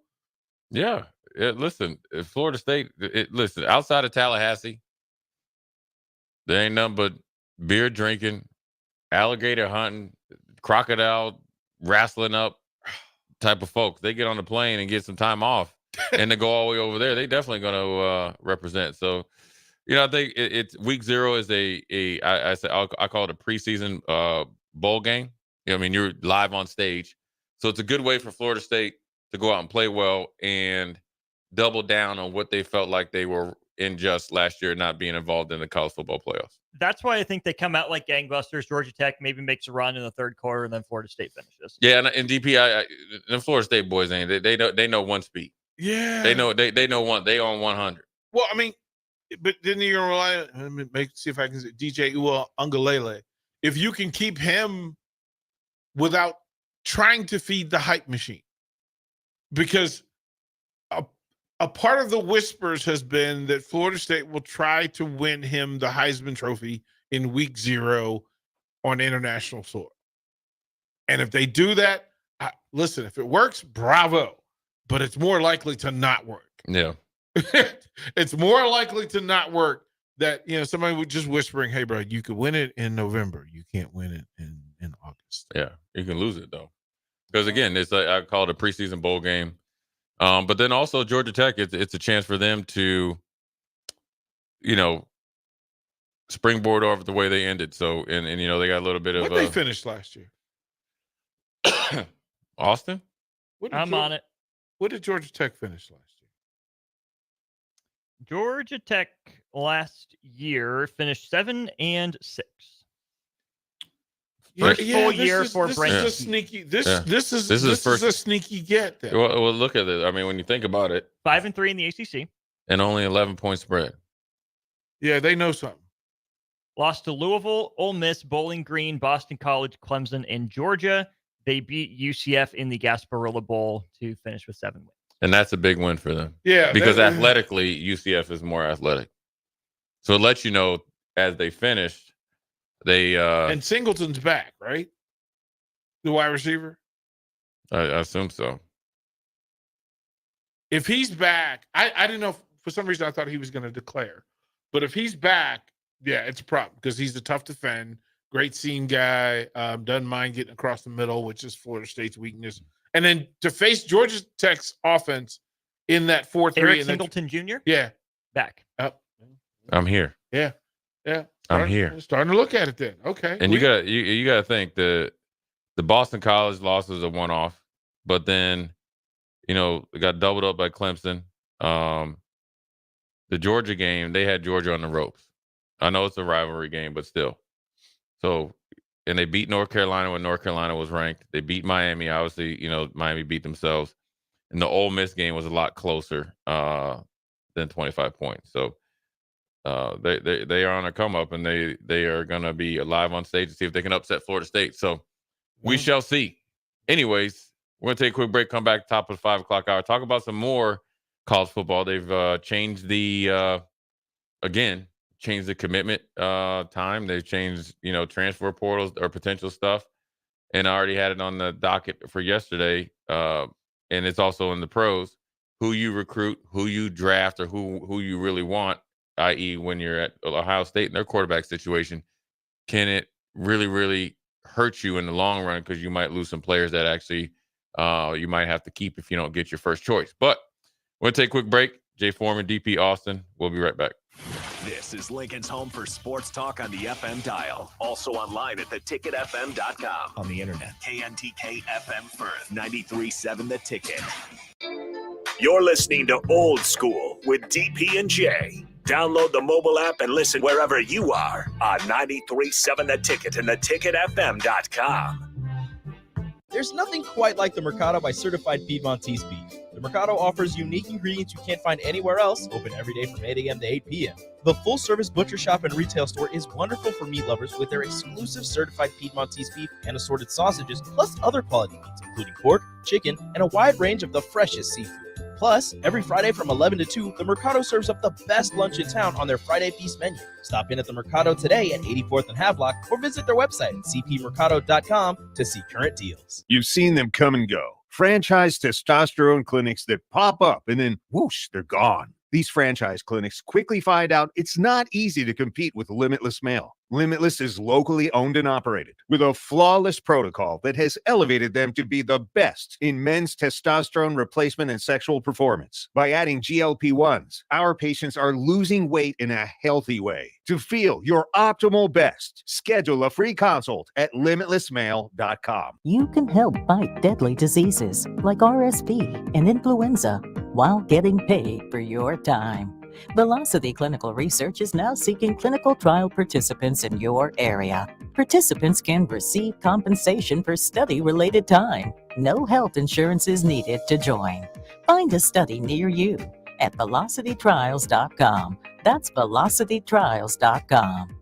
Yeah. Listen, Florida State, listen, outside of Tallahassee, there ain't nothing but beer drinking, alligator hunting, crocodile wrestling up type of folks. They get on the plane and get some time off and they go all the way over there. They definitely going to represent. So, I think it's week 0 is I call it a preseason bowl game. I mean, you're live on stage. So it's a good way for Florida State to go out and play well and double down on what they felt like they were in just last year, not being involved in the college football playoffs. That's why I think they come out like gangbusters. Georgia Tech maybe makes a run in the third quarter, and then Florida State finishes. Yeah, and DP, the Florida State boys they know one speed. Yeah, they know one. They on 100. Well, I mean, but didn't you rely on? See if I can say DJ Uiagalelei. If you can keep him without trying to feed the hype machine, because a part of the whispers has been that Florida State will try to win him the Heisman Trophy in week 0 on international soil. And if they do that, listen, if it works, bravo. But it's more likely to not work. Yeah. It's more likely to not work that, somebody would just whispering, hey, bro, you could win it in November. You can't win it in August. Yeah, you can lose it, though. Because, again, I call it a preseason bowl game. But then also Georgia Tech, it's a chance for them to, springboard over the way they ended. So, and they got a little bit of. What they finished last year? Austin? I'm on it. What did Georgia Tech finish last year? Georgia Tech last year finished 7-6. First full year for Brent. This is a sneaky. This is a sneaky get. Then. Well, look at it. I mean, when you think about it, 5-3 in the ACC, and only 11-point spread. Yeah, they know something. Lost to Louisville, Ole Miss, Bowling Green, Boston College, Clemson, and Georgia. They beat UCF in the Gasparilla Bowl to finish with 7 wins. And that's a big win for them. Yeah, because athletically, UCF is more athletic. So it lets you know as they finished. And Singleton's back, right? The wide receiver? I assume so. If he's back, I didn't know. For some reason, I thought he was going to declare. But if he's back, yeah, it's a problem because he's a tough defend, great seam guy, doesn't mind getting across the middle, which is Florida State's weakness. And then to face Georgia Tech's offense in that 4-3. Eric Singleton Jr.? Yeah. Back. I'm here. Yeah. I'm here. Starting to look at it then. Okay. And you got to think the Boston College loss is a one-off, but then it got doubled up by Clemson. The Georgia game, they had Georgia on the ropes. I know it's a rivalry game, but still. So, and they beat North Carolina when North Carolina was ranked. They beat Miami. Obviously, Miami beat themselves. And the Ole Miss game was a lot closer than 25 points. So. They are on a come up, and they are going to be live on stage to see if they can upset Florida State. So we shall see. Anyways, we're going to take a quick break, come back top of the 5 o'clock hour, talk about some more college football. They've changed the commitment time. They've changed, transfer portals or potential stuff. And I already had it on the docket for yesterday. And it's also in the pros, who you recruit, who you draft, or who you really want. I.e., when you're at Ohio State and their quarterback situation, can it really, really hurt you in the long run because you might lose some players that actually you might have to keep if you don't get your first choice. But we'll take a quick break. Jay Foreman, DP Austin. We'll be right back. This is Lincoln's home for sports talk on the FM dial. Also online at theticketfm.com. On the internet. KNTK FM Firth, 93.7 The Ticket. You're listening to Old School with DP and J. Download the mobile app and listen wherever you are on 93.7 The Ticket and theticketfm.com. There's nothing quite like the Mercado by Certified Piedmontese beef. The Mercado offers unique ingredients you can't find anywhere else, open every day from 8 a.m. to 8 p.m. The full-service butcher shop and retail store is wonderful for meat lovers with their exclusive Certified Piedmontese beef and assorted sausages, plus other quality meats, including pork, chicken, and a wide range of the freshest seafood. Plus, every Friday from 11 to 2, the Mercado serves up the best lunch in town on their Friday Feast menu. Stop in at the Mercado today at 84th and Havelock or visit their website at cpmercado.com to see current deals. You've seen them come and go. Franchise testosterone clinics that pop up and then whoosh, they're gone. These franchise clinics quickly find out it's not easy to compete with Limitless Mail. Limitless is locally owned and operated with a flawless protocol that has elevated them to be the best in men's testosterone replacement and sexual performance. By adding GLP-1s, our patients are losing weight in a healthy way. To feel your optimal best, schedule a free consult at limitlessmail.com. You can help fight deadly diseases like RSV and influenza while getting paid for your time. Velocity Clinical Research is now seeking clinical trial participants in your area. Participants can receive compensation for study-related time. No health insurance is needed to join. Find a study near you at velocitytrials.com. That's velocitytrials.com.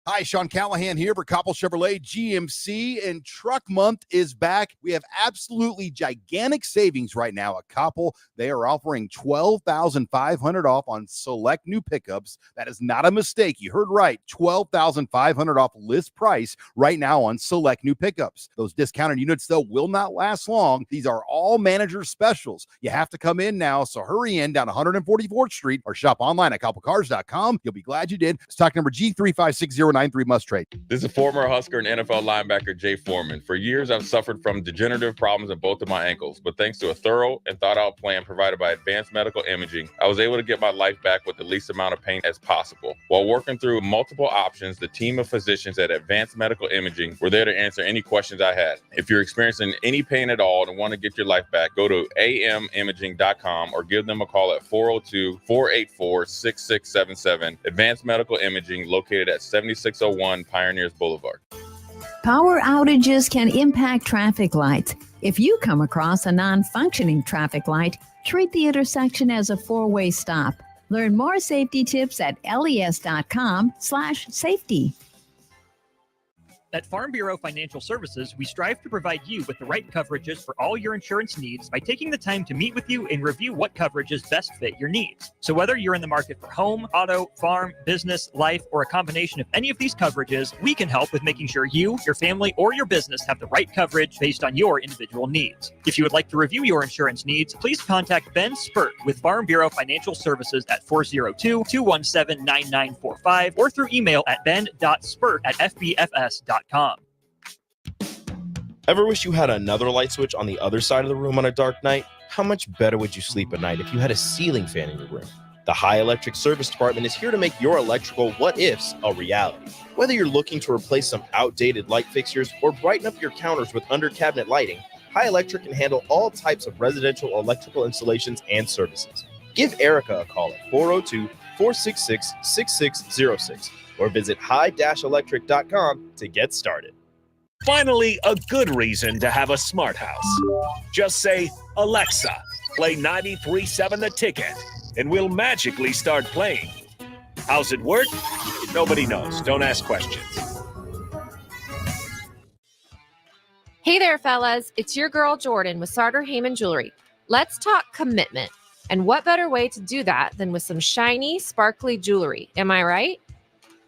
Hi, Sean Callahan here for Koppel Chevrolet GMC, and Truck Month is back. We have absolutely gigantic savings right now at Koppel. They are offering $12,500 off on select new pickups. That is not a mistake. You heard right. $12,500 off list price right now on select new pickups. Those discounted units, though, will not last long. These are all manager specials. You have to come in now, so hurry in down 144th Street or shop online at koppelcars.com. You'll be glad you did. Stock number G35609. Must trade. This is former Husker and NFL linebacker Jay Foreman. For years, I've suffered from degenerative problems in both of my ankles, but thanks to a thorough and thought-out plan provided by Advanced Medical Imaging, I was able to get my life back with the least amount of pain as possible. While working through multiple options, the team of physicians at Advanced Medical Imaging were there to answer any questions I had. If you're experiencing any pain at all and want to get your life back, go to amimaging.com or give them a call at 402-484-6677. Advanced Medical Imaging, located at 7601 Pioneers Boulevard. Power outages can impact traffic lights. If you come across a non-functioning traffic light, treat the intersection as a four-way stop. Learn more safety tips at les.com/safety. At Farm Bureau Financial Services, we strive to provide you with the right coverages for all your insurance needs by taking the time to meet with you and review what coverages best fit your needs. So whether you're in the market for home, auto, farm, business, life, or a combination of any of these coverages, we can help with making sure you, your family, or your business have the right coverage based on your individual needs. If you would like to review your insurance needs, please contact Ben Spurt with Farm Bureau Financial Services at 402-217-9945 or through email at ben.spurt@fbfs.com. Ever wish you had another light switch on the other side of the room on a dark night? How much better would you sleep at night if you had a ceiling fan in your room? The High Electric Service Department is here to make your electrical what-ifs a reality. Whether you're looking to replace some outdated light fixtures or brighten up your counters with under-cabinet lighting, High Electric can handle all types of residential electrical installations and services. Give Erica a call at 402-466-6606 or visit high-electric.com to get started. Finally, a good reason to have a smart house. Just say, Alexa, play 93.7 The Ticket, and we'll magically start playing. How's it work? Nobody knows. Don't ask questions. Hey there, fellas. It's your girl, Jordan, with Sartor Heyman Jewelry. Let's talk commitment. And what better way to do that than with some shiny, sparkly jewelry? Am I right?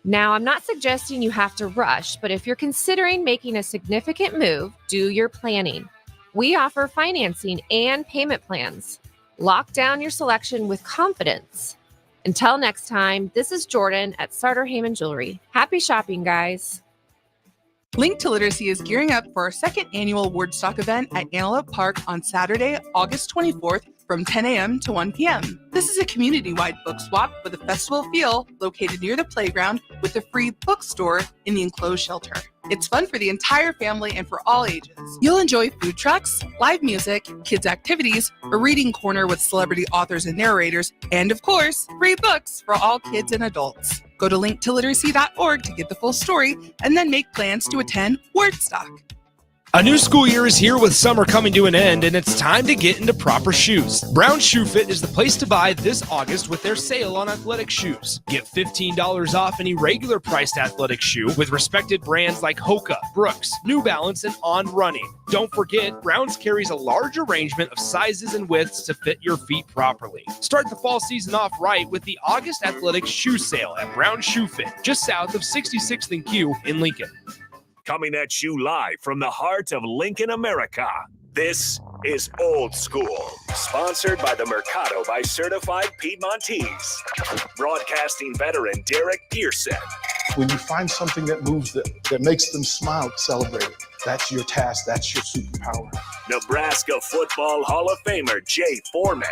Now, I'm not suggesting you have to rush, but if you're considering making a significant move, do your planning. We offer financing and payment plans. Lock down your selection with confidence. Until next time, this is Jordan at Sartor Heyman Jewelry. Happy shopping, guys. Link to Literacy is gearing up for our second annual Wordstock event at Antelope Park on Saturday, August 24th from 10 a.m. to 1 p.m. This is a community-wide book swap with a festival feel located near the playground with a free bookstore in the enclosed shelter. It's fun for the entire family and for all ages. You'll enjoy food trucks, live music, kids' activities, a reading corner with celebrity authors and narrators, and of course, free books for all kids and adults. Go to linktoliteracy.org to get the full story and then make plans to attend Wordstock. A new school year is here with summer coming to an end, and it's time to get into proper shoes. Brown Shoe Fit is the place to buy this August with their sale on athletic shoes. Get $15 off any regular priced athletic shoe with respected brands like Hoka, Brooks, New Balance, and On Running. Don't forget, Browns carries a large arrangement of sizes and widths to fit your feet properly. Start the fall season off right with the August athletic shoe sale at Brown Shoe Fit, just south of 66th and Q in Lincoln. Coming at you live from the heart of Lincoln, America. This is Old School, sponsored by the Mercado by Certified Piedmontese. Broadcasting veteran Derek Pearson. When you find something that moves them, that makes them smile, celebrate it. That's your task. That's your superpower. Nebraska Football Hall of Famer Jay Foreman.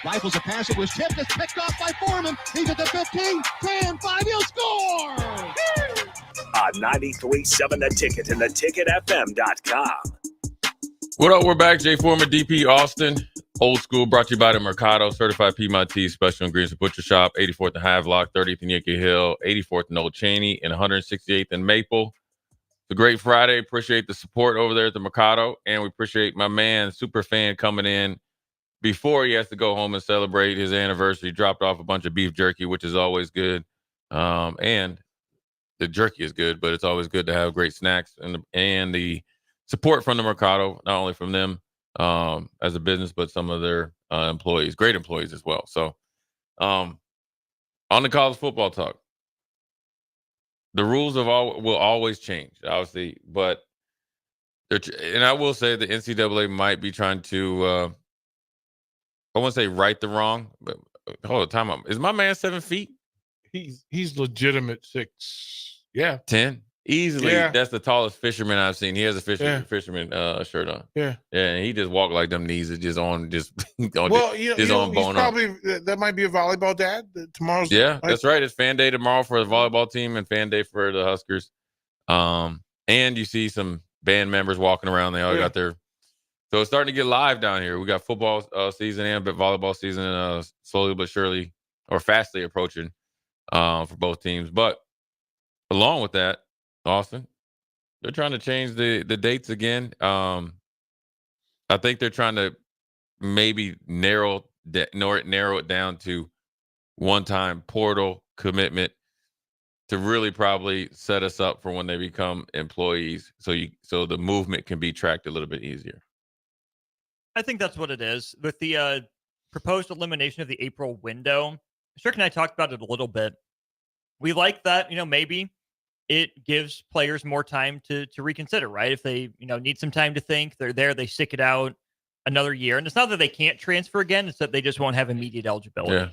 Rifles a pass. It was tipped. It's picked off by Foreman. He's at the 15, 10, 5. He'll score! On 93.7 The Ticket and theticketfm.com. What up? We're back. Jay Foreman, DP Austin. Old School brought to you by the Mercado, Certified Piedmontese Special Ingredients Butcher Shop, 84th and Havelock, 30th and Yankee Hill, 84th and Old Cheney, and 168th and Maple. It's a great Friday. Appreciate the support over there at the Mercado, and we appreciate my man, super fan, coming in before he has to go home and celebrate his anniversary. Dropped off a bunch of beef jerky, which is always good, and the jerky is good, but it's always good to have great snacks and the support from the Mercado, not only from them as a business, but some of their employees, great employees as well. So on the college football talk, the rules will always change, obviously, but and I will say the NCAA might be trying to, I won't say right the wrong, but hold on, time out. Is my man 7 feet? He's legitimate 6. Yeah. 10. Easily, Yeah. That's the tallest fisherman I've seen. He has a fisherman shirt on. Yeah. Yeah, and he just walked like them knees are just on, Well, he's bone up. probably that might be a volleyball dad. Tomorrow's That's right. It's fan day tomorrow for the volleyball team and fan day for the Huskers. And you see some band members walking around. They all got their. So it's starting to get live down here. We got football season and volleyball season slowly but surely, or fastly approaching for both teams. But along with that, Austin, they're trying to change the dates again. I think they're trying to maybe narrow it down to one-time portal commitment to really probably set us up for when they become employees, so the movement can be tracked a little bit easier. I think that's what it is. With the proposed elimination of the April window, Strick and I talked about it a little bit. We like that, maybe it gives players more time to reconsider, right? If they, need some time to think, they're there, they stick it out another year. And it's not that they can't transfer again, it's that they just won't have immediate eligibility. Yeah.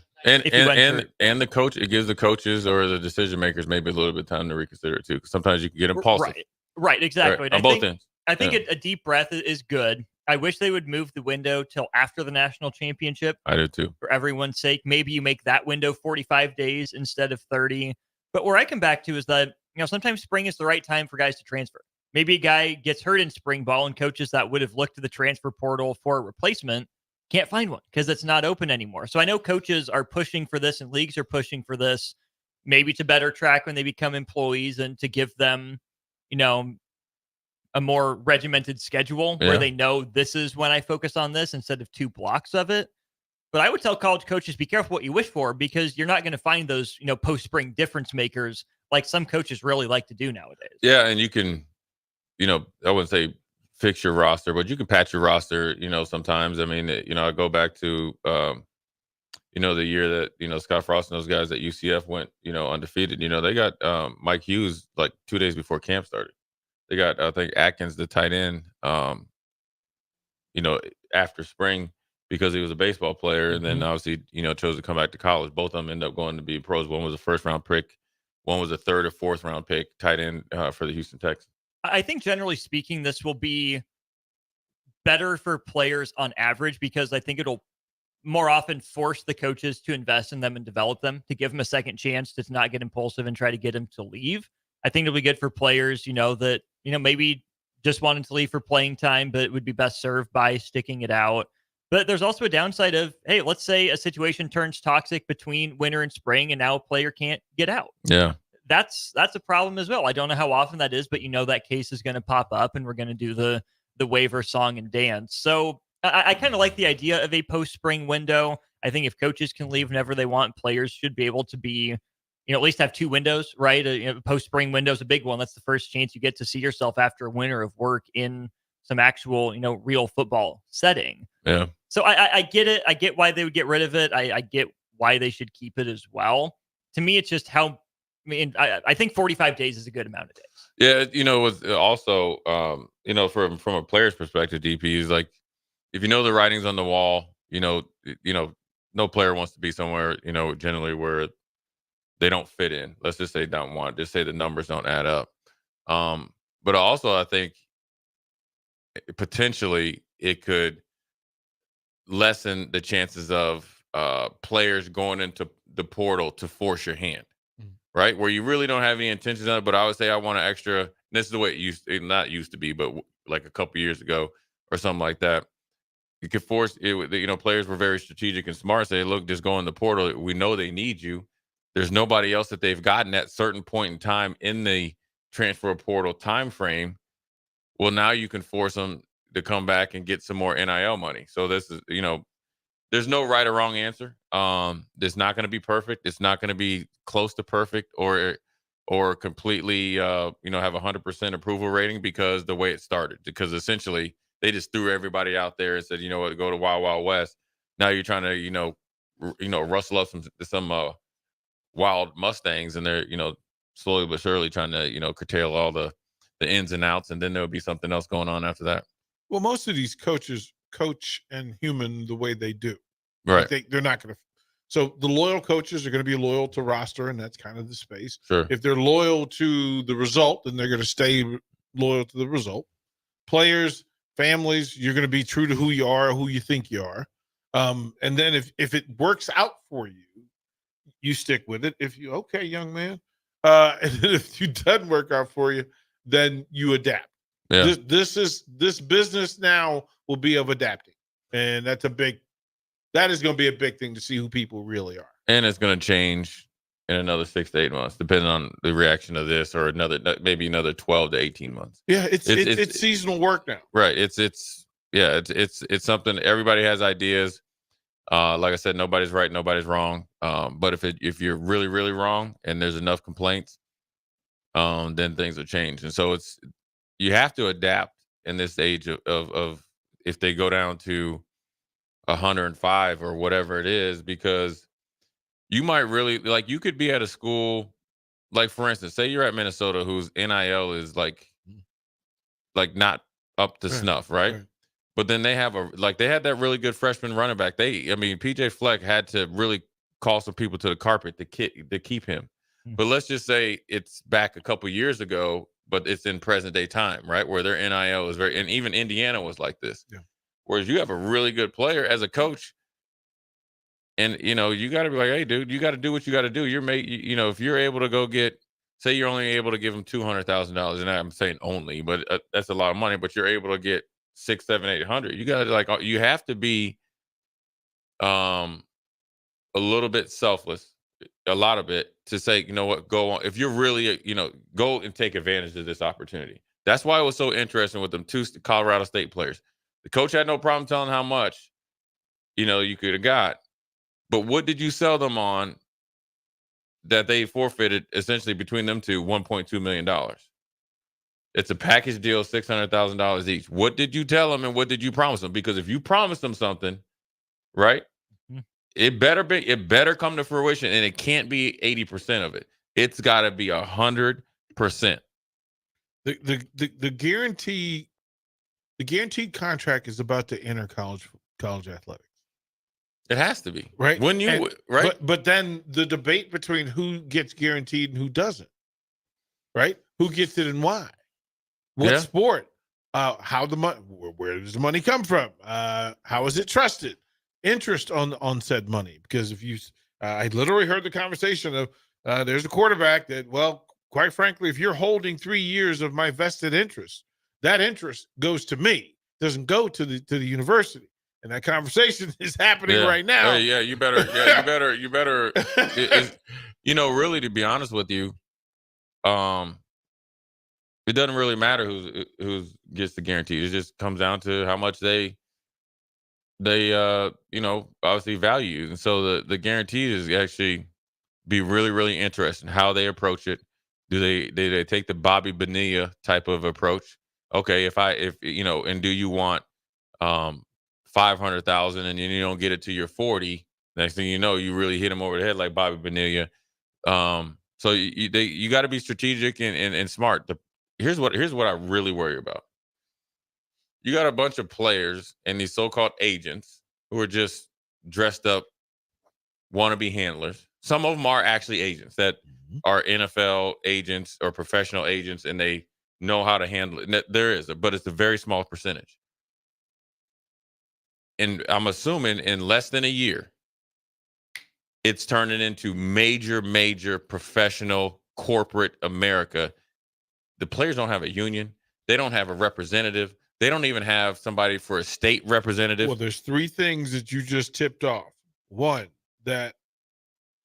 And the coach, it gives the coaches or the decision makers maybe a little bit of time to reconsider it too. Because sometimes you can get impulsive. Right, exactly. Right, on both ends. I think a deep breath is good. I wish they would move the window till after the national championship. I do too. For everyone's sake. Maybe you make that window 45 days instead of 30. But where I come back to is that, sometimes spring is the right time for guys to transfer. Maybe a guy gets hurt in spring ball and coaches that would have looked to the transfer portal for a replacement can't find one because it's not open anymore. So I know coaches are pushing for this and leagues are pushing for this, maybe to better track when they become employees and to give them, a more regimented schedule where they know this is when I focus on this instead of 2 blocks of it. But I would tell college coaches, be careful what you wish for, because you're not going to find those, post-spring difference makers like some coaches really like to do nowadays. Yeah, and you can, I wouldn't say fix your roster, but you can patch your roster, sometimes. I mean, I go back to, the year that, Scott Frost and those guys at UCF went, undefeated. They got Mike Hughes like 2 days before camp started. They got, I think, Atkins, the tight end, after spring, because he was a baseball player, and then obviously, chose to come back to college. Both of them ended up going to be pros. One was a first-round pick. One was a 3rd or 4th-round pick, tight end for the Houston Texans. I think, generally speaking, this will be better for players on average, because I think it'll more often force the coaches to invest in them and develop them, to give them a second chance to not get impulsive and try to get them to leave. I think it'll be good for players, that, maybe just wanted to leave for playing time, but would be best served by sticking it out. But there's also a downside of, hey, let's say a situation turns toxic between winter and spring, and now a player can't get out. Yeah. That's a problem as well. I don't know how often that is, but that case is going to pop up, and we're going to do the waiver song and dance. So I kind of like the idea of a post-spring window. I think if coaches can leave whenever they want, players should be able to be, at least have 2 windows, right? Post-spring window is a big one. That's the first chance you get to see yourself after a winter of work in some actual, real football setting. Yeah. So I get it. I get why they would get rid of it. I get why they should keep it as well. To me, it's just how, I think 45 days is a good amount of days. Yeah. It was also, from a player's perspective, DP is like, if you know the writing's on the wall, no player wants to be somewhere, generally where they don't fit in. Let's just say don't want. Just say the numbers don't add up. But also, I think potentially it could lessen the chances of players going into the portal to force your hand, right? Where you really don't have any intentions on it. But I would say I want an extra. This is the way not used to be, but like a couple years ago or something like that. You could force it. Players were very strategic and smart. Say, look, just go in the portal. We know they need you. There's nobody else that they've gotten at certain point in time in the transfer portal time frame. Well, now you can force them to come back and get some more NIL money. So this is, there's no right or wrong answer. It's not going to be perfect. It's not going to be close to perfect or completely, have 100% approval rating because the way it started. Because essentially they just threw everybody out there and said, you know what, go to Wild Wild West. Now you're trying to, rustle up some wild Mustangs, and they're, slowly but surely trying to, curtail all the ins and outs, and then there'll be something else going on after that. Well, most of these coaches coach and human the way they do. Right. Like they're not going to. So the loyal coaches are going to be loyal to roster, and that's kind of the space. Sure. If they're loyal to the result, then they're going to stay loyal to the result. Players, families, you're going to be true to who you are, who you think you are. And then if it works out for you, you stick with it. If you, okay, young man. And then if it doesn't work out for you, then you adapt. Yeah. This business now will be of adapting. And that is going to be a big thing to see who people really are. And it's going to change in another 6 to 8 months, depending on the reaction of this, or maybe another 12 to 18 months. Yeah, it's seasonal work now. Right. It's something. Everybody has ideas. Like I said, nobody's right, nobody's wrong. But if you're really, really wrong and there's enough complaints, then things will change. And so you have to adapt in this age of if they go down to 105 or whatever it is, because you might really, like, you could be at a school, like, for instance, say you're at Minnesota, whose NIL is like not up to snuff, right? But then they have they had that really good freshman running back. PJ Fleck had to really call some people to the carpet to keep him. But let's just say it's back a couple years ago, but it's in present day time, right? Where their NIL is and even Indiana was like this. Yeah. Whereas you have a really good player as a coach, and you got to be like, hey, dude, you got to do what you got to do. If you're able to go get, say, you're only able to give them $200,000, and I'm saying only, but that's a lot of money. But you're able to get 600, 700, 800. You got to you have to be a little bit selfless, a lot of it, to say, you know what, go on. If you're really, go and take advantage of this opportunity. That's why it was so interesting with them two Colorado State players. The coach had no problem telling how much, you could have got. But what did you sell them on that they forfeited, essentially, between them two, $1.2 million? It's a package deal, $600,000 each. What did you tell them and what did you promise them? Because if you promise them something, right, it better come to fruition, and it can't be 80% of it. It's got to be 100%. The guaranteed contract is about to enter college athletics. It has to be, right? Right. But then the debate between who gets guaranteed and who doesn't, right? Who gets it and why? What sport? How the money? Where does the money come from? How is it trusted? Interest on said money, because I literally heard the conversation of there's a quarterback that, well, quite frankly, if you're holding 3 years of my vested interest, that interest goes to me, doesn't go to the university. And that conversation is happening right now. You better. Really, to be honest with you, it doesn't really matter who gets the guarantee. It just comes down to how much they obviously value. And so the guarantee is actually be really, really interesting how they approach it. Do they take the Bobby Bonilla type of approach? Okay, and do you want 500,000 and then you don't get it to your 40? Next thing you know, you really hit him over the head like Bobby Bonilla. So you got to be strategic and smart. Here's what I really worry about. you got a bunch of players and these so-called agents who are just dressed up wannabe handlers. Some of them are actually agents that are NFL agents or professional agents, and they know how to handle it. There is, but it's a very small percentage. And I'm assuming in less than a year, it's turning into major professional corporate America. The players don't have a union. They don't have a representative. They don't even have somebody for a state representative. Well, there's three things that you just tipped off. One, that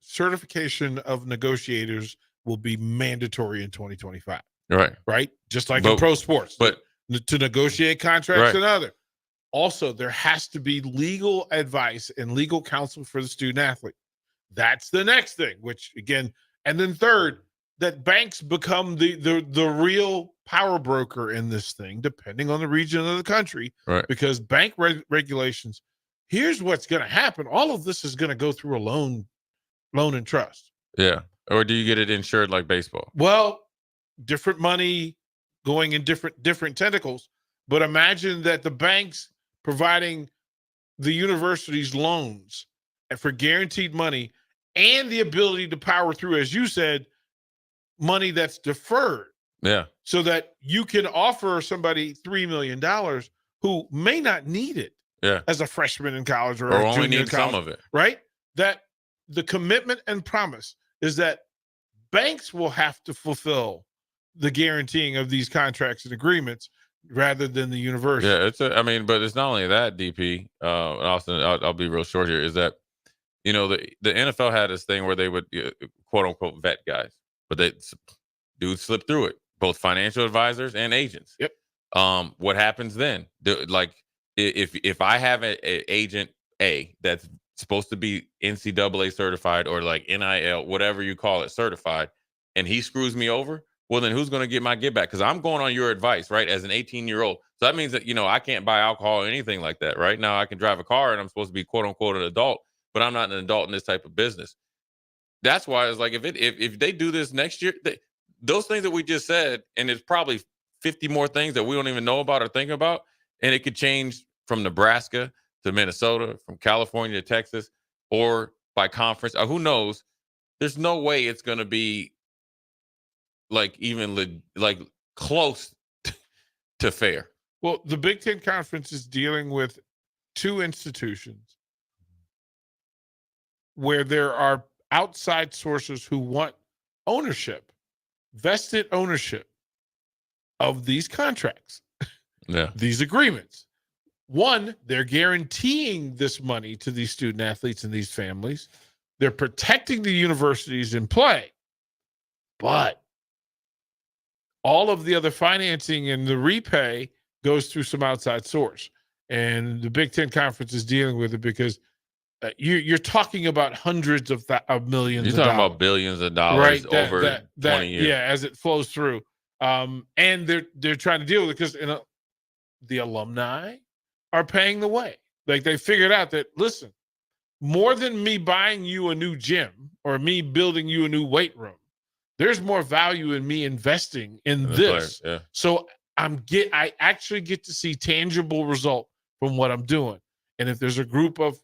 certification of negotiators will be mandatory in 2025. Right? Just like in pro sports. But to negotiate contracts Right. and other. Also, there has to be legal advice and legal counsel for the student athlete. That's the next thing, which again, and then third, that banks become the real power broker in this thing, depending on the region of the country. Right. Because bank regulations, here's what's going to happen. All of this is going to go through a loan and trust. Yeah. Or do you get it insured like baseball? Well, different money going in different tentacles. But imagine that the banks providing the university's loans for guaranteed money and the ability to power through, as you said, money that's deferred. Yeah. So that you can offer somebody $3 million who may not need it as a freshman in college or a only junior in need college, some of it. right? That the commitment and promise is that banks will have to fulfill the guaranteeing of these contracts and agreements rather than the university. Yeah, but it's not only that, DP. Austin, I'll be real short here. Is that the NFL had this thing where they would quote unquote vet guys, but dudes slip through it, both financial advisors and agents. Yep. What happens then? If I have an agent A that's supposed to be NCAA certified or like NIL, whatever you call it, certified, and he screws me over, well, then who's going to get my get back? Because I'm going on your advice, right? As an 18-year-old. So that means that, I can't buy alcohol or anything like that. Right now, I can drive a car and I'm supposed to be quote unquote an adult, but I'm not an adult in this type of business. That's why it's like, if they do this next year, those things that we just said, and there's probably 50 more things that we don't even know about or think about, and it could change from Nebraska to Minnesota, from California to Texas, or by conference. Who knows? There's no way it's going to be like even like close to fair. Well, the Big Ten Conference is dealing with two institutions where there are outside sources who want ownership, vested ownership of these contracts, these agreements. One, they're guaranteeing this money to these student athletes and these families. They're protecting the universities in play. But all of the other financing and the repay goes through some outside source. And the Big Ten Conference is dealing with it because you're talking about hundreds of millions You're of talking dollars. about billions of dollars over 20 years. Yeah, as it flows through. And they're trying to deal with it because the alumni are paying the way. Like they figured out that, listen, more than me buying you a new gym or me building you a new weight room, there's more value in me investing in this. Players, So I actually get to see tangible result from what I'm doing. And if there's a group of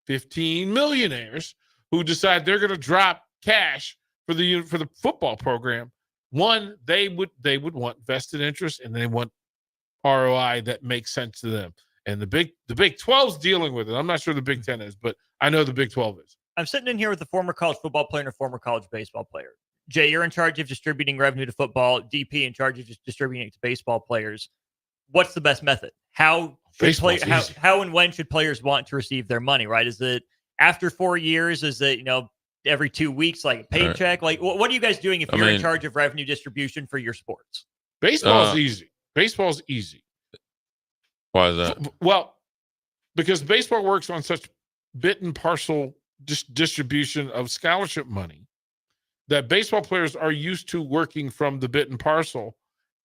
15 millionaires who decide they're going to drop cash for the football program, one, they would want vested interest, and they want ROI that makes sense to them. And the Big 12's dealing with it. I'm not sure the Big 10 is, but I know the Big 12 is. I'm sitting in here with a former college football player and a former college baseball player. Jay, you're in charge of distributing revenue to football. DP in charge of just distributing it to baseball players. What's the best method? How and when should players want to receive their money? Right? Is it after 4 years? Is it every 2 weeks, like a paycheck? Like what are you guys doing if you're in charge of revenue distribution for your sports? Baseball's easy. Baseball's easy. Why is that? Well, because baseball works on such bit and parcel distribution of scholarship money that baseball players are used to working from the bit and parcel,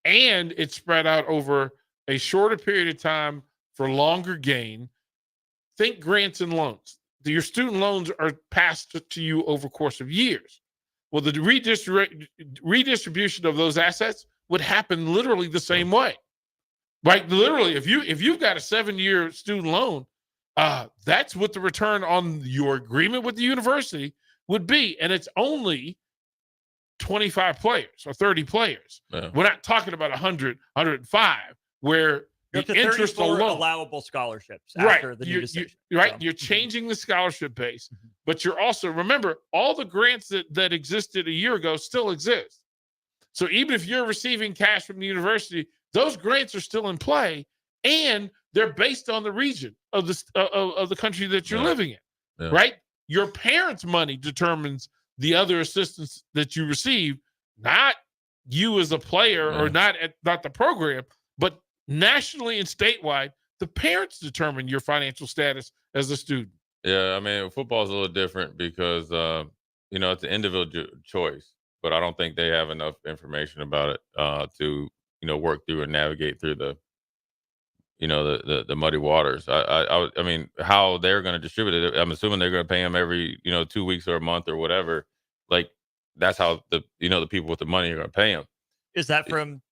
and it's spread out over a shorter period of time for longer gain. Think grants and loans. Your student loans are passed to you over the course of years. Well, the redistribution of those assets would happen literally the same way. Like literally, if you've got a 7-year student loan, that's what the return on your agreement with the university would be, and it's only 25 players or 30 players. Yeah. We're not talking about 100, 105, where You're up the to interest 34 alone. allowable scholarships Right. after the new decision. You're changing the scholarship base, but you're also, remember, all the grants that existed a year ago still exist. So even if you're receiving cash from the university, those grants are still in play, and they're based on the region of the country that you're living in. Yeah. Right? Your parents' money determines the other assistance that you receive, not you as a player or not the program, but nationally and statewide, the parents determine your financial status as a student. Yeah, I mean, football is a little different because it's an individual choice, but I don't think they have enough information about it to work through and navigate through the muddy waters. I mean, how they're going to distribute it. I'm assuming they're going to pay them every 2 weeks or a month or whatever. Like that's how the people with the money are going to pay them. Is that from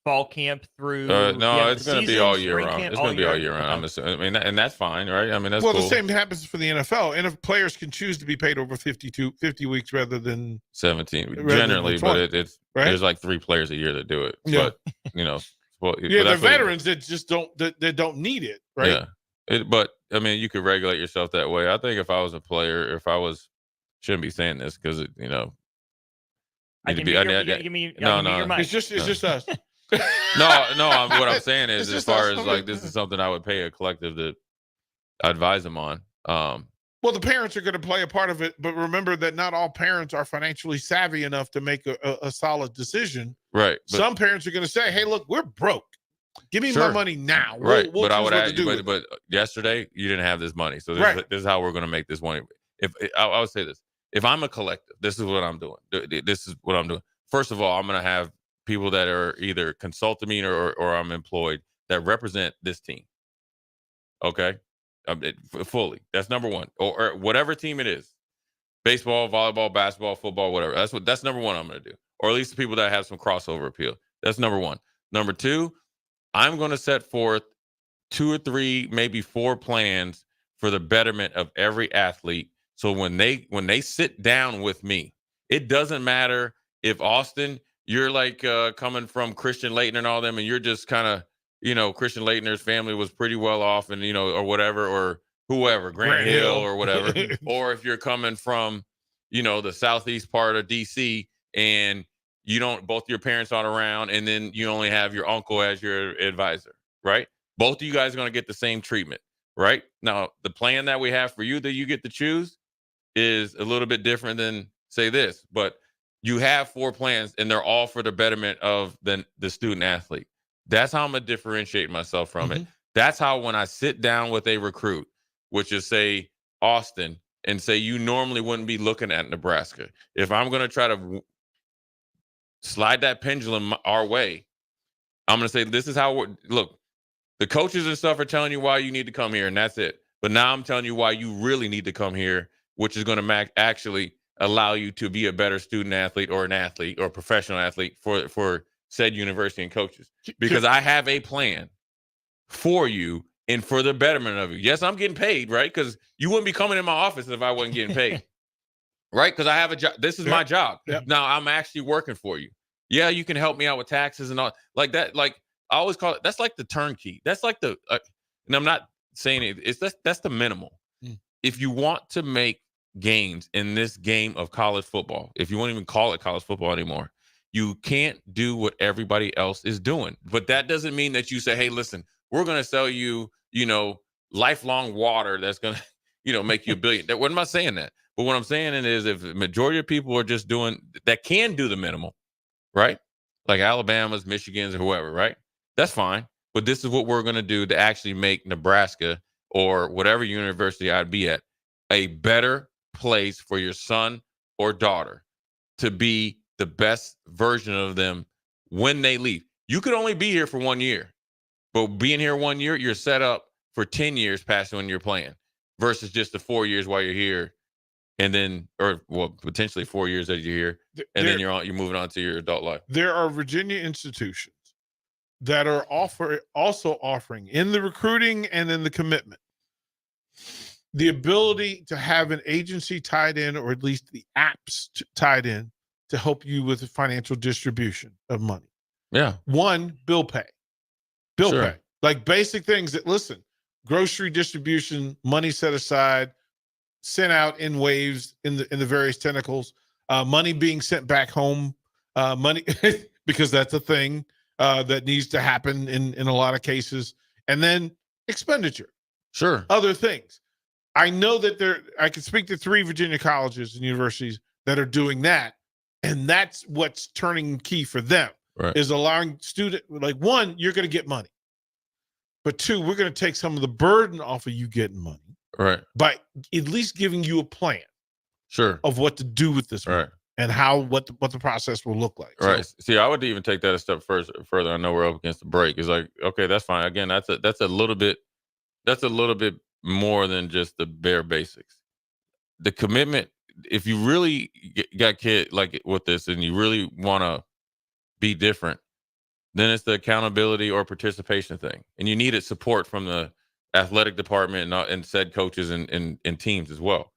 fall camp through? No, it's going to be all year round. Camp, it's going to be all year round. Okay. I'm assuming. I mean, and that's fine, right? I mean, that's well, cool. The same happens for the NFL. And if players can choose to be paid over 50 weeks rather than 17 generally, but it's right? There's like 3 players a year that do it. Yeah. But well, yeah, the veterans that just don't need it, right? Yeah, but I mean, you could regulate yourself that way. I think if I was a player, shouldn't be saying this because no. It's just us. No. What I'm saying is, as far as like this is something I would pay a collective to advise them on. Well, the parents are going to play a part of it, but remember that not all parents are financially savvy enough to make a solid decision. Right. Some parents are going to say, "Hey, look, we're broke. Give me my money now." Right. We'll but I would ask you, but yesterday you didn't have this money, so this is how we're going to make this money. If I would say this, if I'm a collective, this is what I'm doing. This is what I'm doing. First of all, I'm going to have people that are either consulting me or I'm employed that represent this team. Okay. Fully. That's number one, or whatever team it is, baseball, volleyball, basketball, football, whatever. That's number one. I'm going to do, or at least the people that have some crossover appeal. That's number one. Number two, I'm going to set forth 2 or 3, maybe 4 plans for the betterment of every athlete. So when they sit down with me, it doesn't matter if Austin, you're like coming from Christian Leighton and all them, and you're just kind of, Christian Leitner's family was pretty well off and, or whatever, or whoever, Grant Hill or whatever. Or if you're coming from, the southeast part of DC and both your parents aren't around, and then you only have your uncle as your advisor, right? Both of you guys are going to get the same treatment, right? Now, the plan that we have for you that you get to choose is a little bit different than say this, but you have 4 plans and they're all for the betterment of the student athlete. That's how I'm going to differentiate myself from it. That's how when I sit down with a recruit, which is say Austin, and say you normally wouldn't be looking at Nebraska. If I'm going to try to slide that pendulum our way, I'm going to say this is how look, the coaches and stuff are telling you why you need to come here, and that's it. But now I'm telling you why you really need to come here, which is going to actually allow you to be a better student athlete or an athlete or professional athlete for said university and coaches. Because I have a plan for you and for the betterment of you. Yes, I'm getting paid, right? Because you wouldn't be coming in my office if I wasn't getting paid. Right? Because I have a job. This is my job. Now I'm actually working for you. Yeah, you can help me out with taxes and all like that. Like I always call it, that's like the turnkey. That's like the, and I'm not saying it, that's the minimal. If you want to make gains in this game of college football, if you won't even call it college football anymore, you can't do what everybody else is doing. But that doesn't mean that you say, hey, listen, we're going to sell you, lifelong water that's going to, make you $1 billion. I'm not saying that. But what I'm saying is if the majority of people are just doing that, can do the minimal, right? Like Alabama's, Michigan's, or whoever, right? That's fine. But this is what we're going to do to actually make Nebraska or whatever university I'd be at a better place for your son or daughter to be the best version of them when they leave. You could only be here for 1 year, but being here 1 year, you're set up for 10 years past when you're playing versus just the 4 years while you're here. And then, potentially 4 years that you're here, and then you're moving on to your adult life. There are Virginia institutions that are also offering in the recruiting and in the commitment the ability to have an agency tied in, or at least the apps tied in, to help you with the financial distribution of money. Yeah. One, bill pay. Bill pay. Like basic things that, listen, grocery distribution, money set aside, sent out in waves in the various tentacles, money being sent back home, money because that's a thing that needs to happen in a lot of cases, and then expenditure. Sure. Other things. I know that I can speak to 3 Virginia colleges and universities that are doing that, and that's what's turning key for them, is allowing student, like, one, you're going to get money, but 2, we're going to take some of the burden off of you getting money, by at least giving you a plan, of what to do with this money and what the process will look like. Right. See, I would even take that a step further. I know we're up against the break. It's like, okay, that's fine. Again, that's a little bit more than just the bare basics. The commitment, if you really got kid like with this and you really want to be different, then it's the accountability or participation thing. And you needed support from the athletic department and said coaches and teams as well.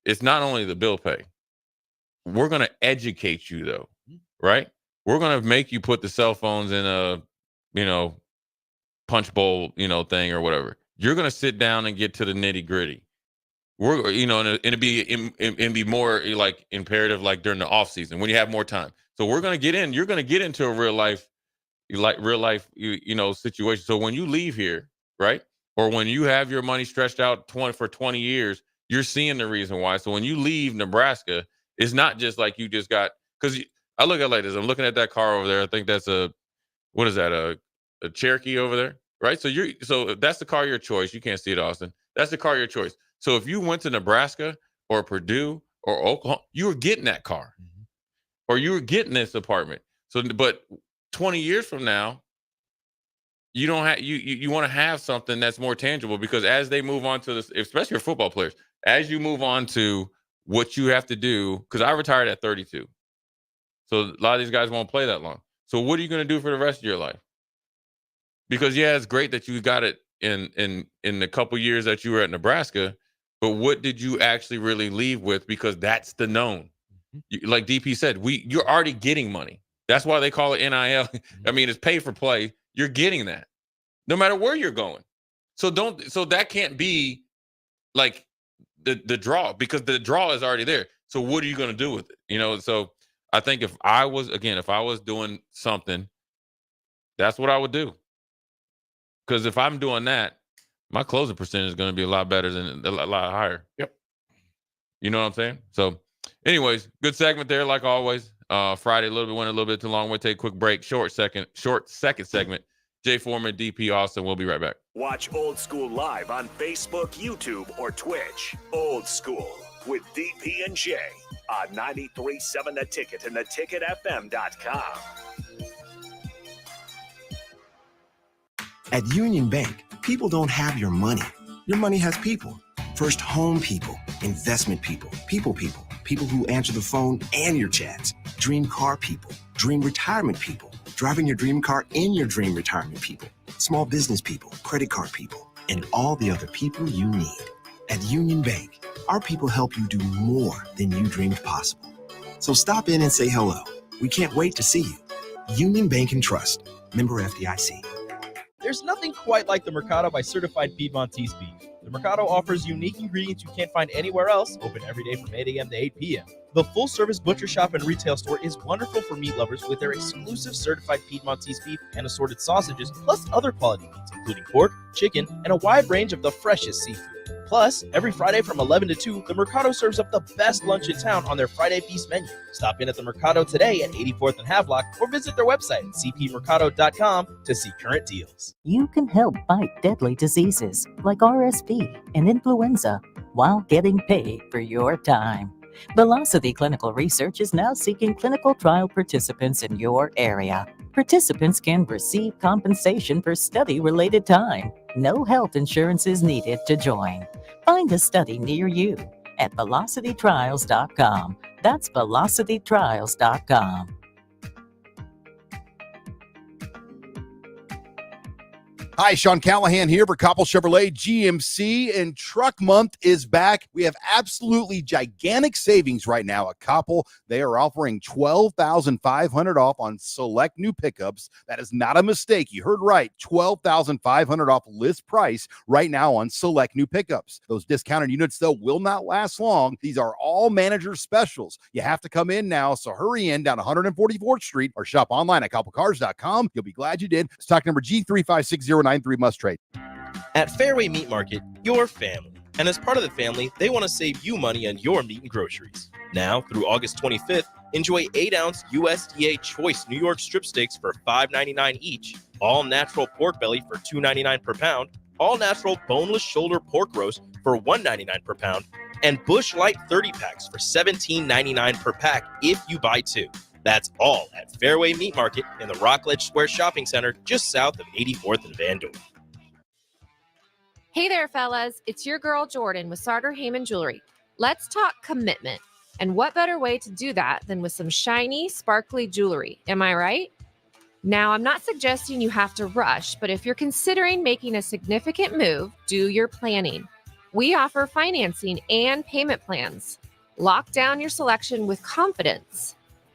It's not only the bill pay. We're going to educate you though, right? We're going to make you put the cell phones in a, punch bowl, thing or whatever. You're going to sit down and get to the nitty gritty. We're, and it'd be more like imperative, like during the off season when you have more time. So we're going to get in. You're going to get into a real life situation. So when you leave here, right, or when you have your money stretched out for 20 years, you're seeing the reason why. So when you leave Nebraska, it's not just like you just got, because I look at it like this. I'm looking at that car over there. I think that's a Cherokee over there. Right. So so that's the car of your choice. You can't see it, Austin. That's the car of your choice. So if you went to Nebraska or Purdue or Oklahoma, you were getting that car or you were getting this apartment. So, but 20 years from now, you don't have, you want to have something that's more tangible, because as they move on to this, especially your football players, as you move on to what you have to do, because I retired at 32. So a lot of these guys won't play that long. So what are you going to do for the rest of your life? Because it's great that you got it in the couple years that you were at Nebraska, but what did you actually really leave with? Because that's the known. Like DP said, you're already getting money. That's why they call it NIL. I mean, it's pay for play. You're getting that, no matter where you're going. So that can't be like the draw, because the draw is already there. So what are you going to do with it? So I think if I was doing something, that's what I would do. Because if I'm doing that, my closing percentage is going to be a lot better a lot higher. Yep. You know what I'm saying? So anyways, good segment there, like always. Friday, went a little bit too long. We'll take a quick break. Short second segment. Jay Foreman, DP Austin. We'll be right back. Watch Old School live on Facebook, YouTube, or Twitch. Old School with DP and Jay on 93.7 The Ticket and theticketfm.com. At Union Bank, people don't have your money. Your money has people. First home people, investment people, people who answer the phone and your chats, dream car people, dream retirement people, driving your dream car in your dream retirement people, small business people, credit card people, and all the other people you need. At Union Bank, our people help you do more than you dreamed possible. So stop in and say hello. We can't wait to see you. Union Bank and Trust. Member FDIC. There's nothing quite like the Mercado by Certified Piedmontese Beef. The Mercado offers unique ingredients you can't find anywhere else, open every day from 8 a.m. to 8 p.m. The full-service butcher shop and retail store is wonderful for meat lovers with their exclusive certified Piedmontese beef and assorted sausages, plus other quality meats, including pork, chicken, and a wide range of the freshest seafood. Plus, every Friday from 11 to 2, the Mercado serves up the best lunch in town on their Friday Feast menu. Stop in at the Mercado today at 84th and Havelock or visit their website at cpmercado.com to see current deals. You can help fight deadly diseases like RSV and influenza while getting paid for your time. Velocity Clinical Research is now seeking clinical trial participants in your area. Participants can receive compensation for study-related time. No health insurance is needed to join. Find a study near you at velocitytrials.com. That's velocitytrials.com. Hi, Sean Callahan here for Koppel Chevrolet GMC, and Truck Month is back. We have absolutely gigantic savings right now at Koppel. They are offering $12,500 off on select new pickups. That is not a mistake. You heard right. $12,500 off list price right now on select new pickups. Those discounted units, though, will not last long. These are all manager specials. You have to come in now, so hurry in down 144th Street or shop online at koppelcars.com. You'll be glad you did. Stock number G35609. 93 must trade. At Fairway Meat Market, your family. And as part of the family, they want to save you money on your meat and groceries. Now, through August 25th, enjoy 8-ounce USDA Choice New York strip steaks for $5.99 each, all natural pork belly for $2.99 per pound, all natural boneless shoulder pork roast for $1.99 per pound, and Bush Light 30 packs for $17.99 per pack if you buy two. That's all at Fairway Meat Market in the Rockledge Square Shopping Center, just south of 84th and Van Dorn. Hey there, fellas. It's your girl, Jordan, with Sartor Heyman Jewelry. Let's talk commitment. And what better way to do that than with some shiny, sparkly jewelry? Am I right? Now, I'm not suggesting you have to rush, but if you're considering making a significant move, do your planning. We offer financing and payment plans. Lock down your selection with confidence.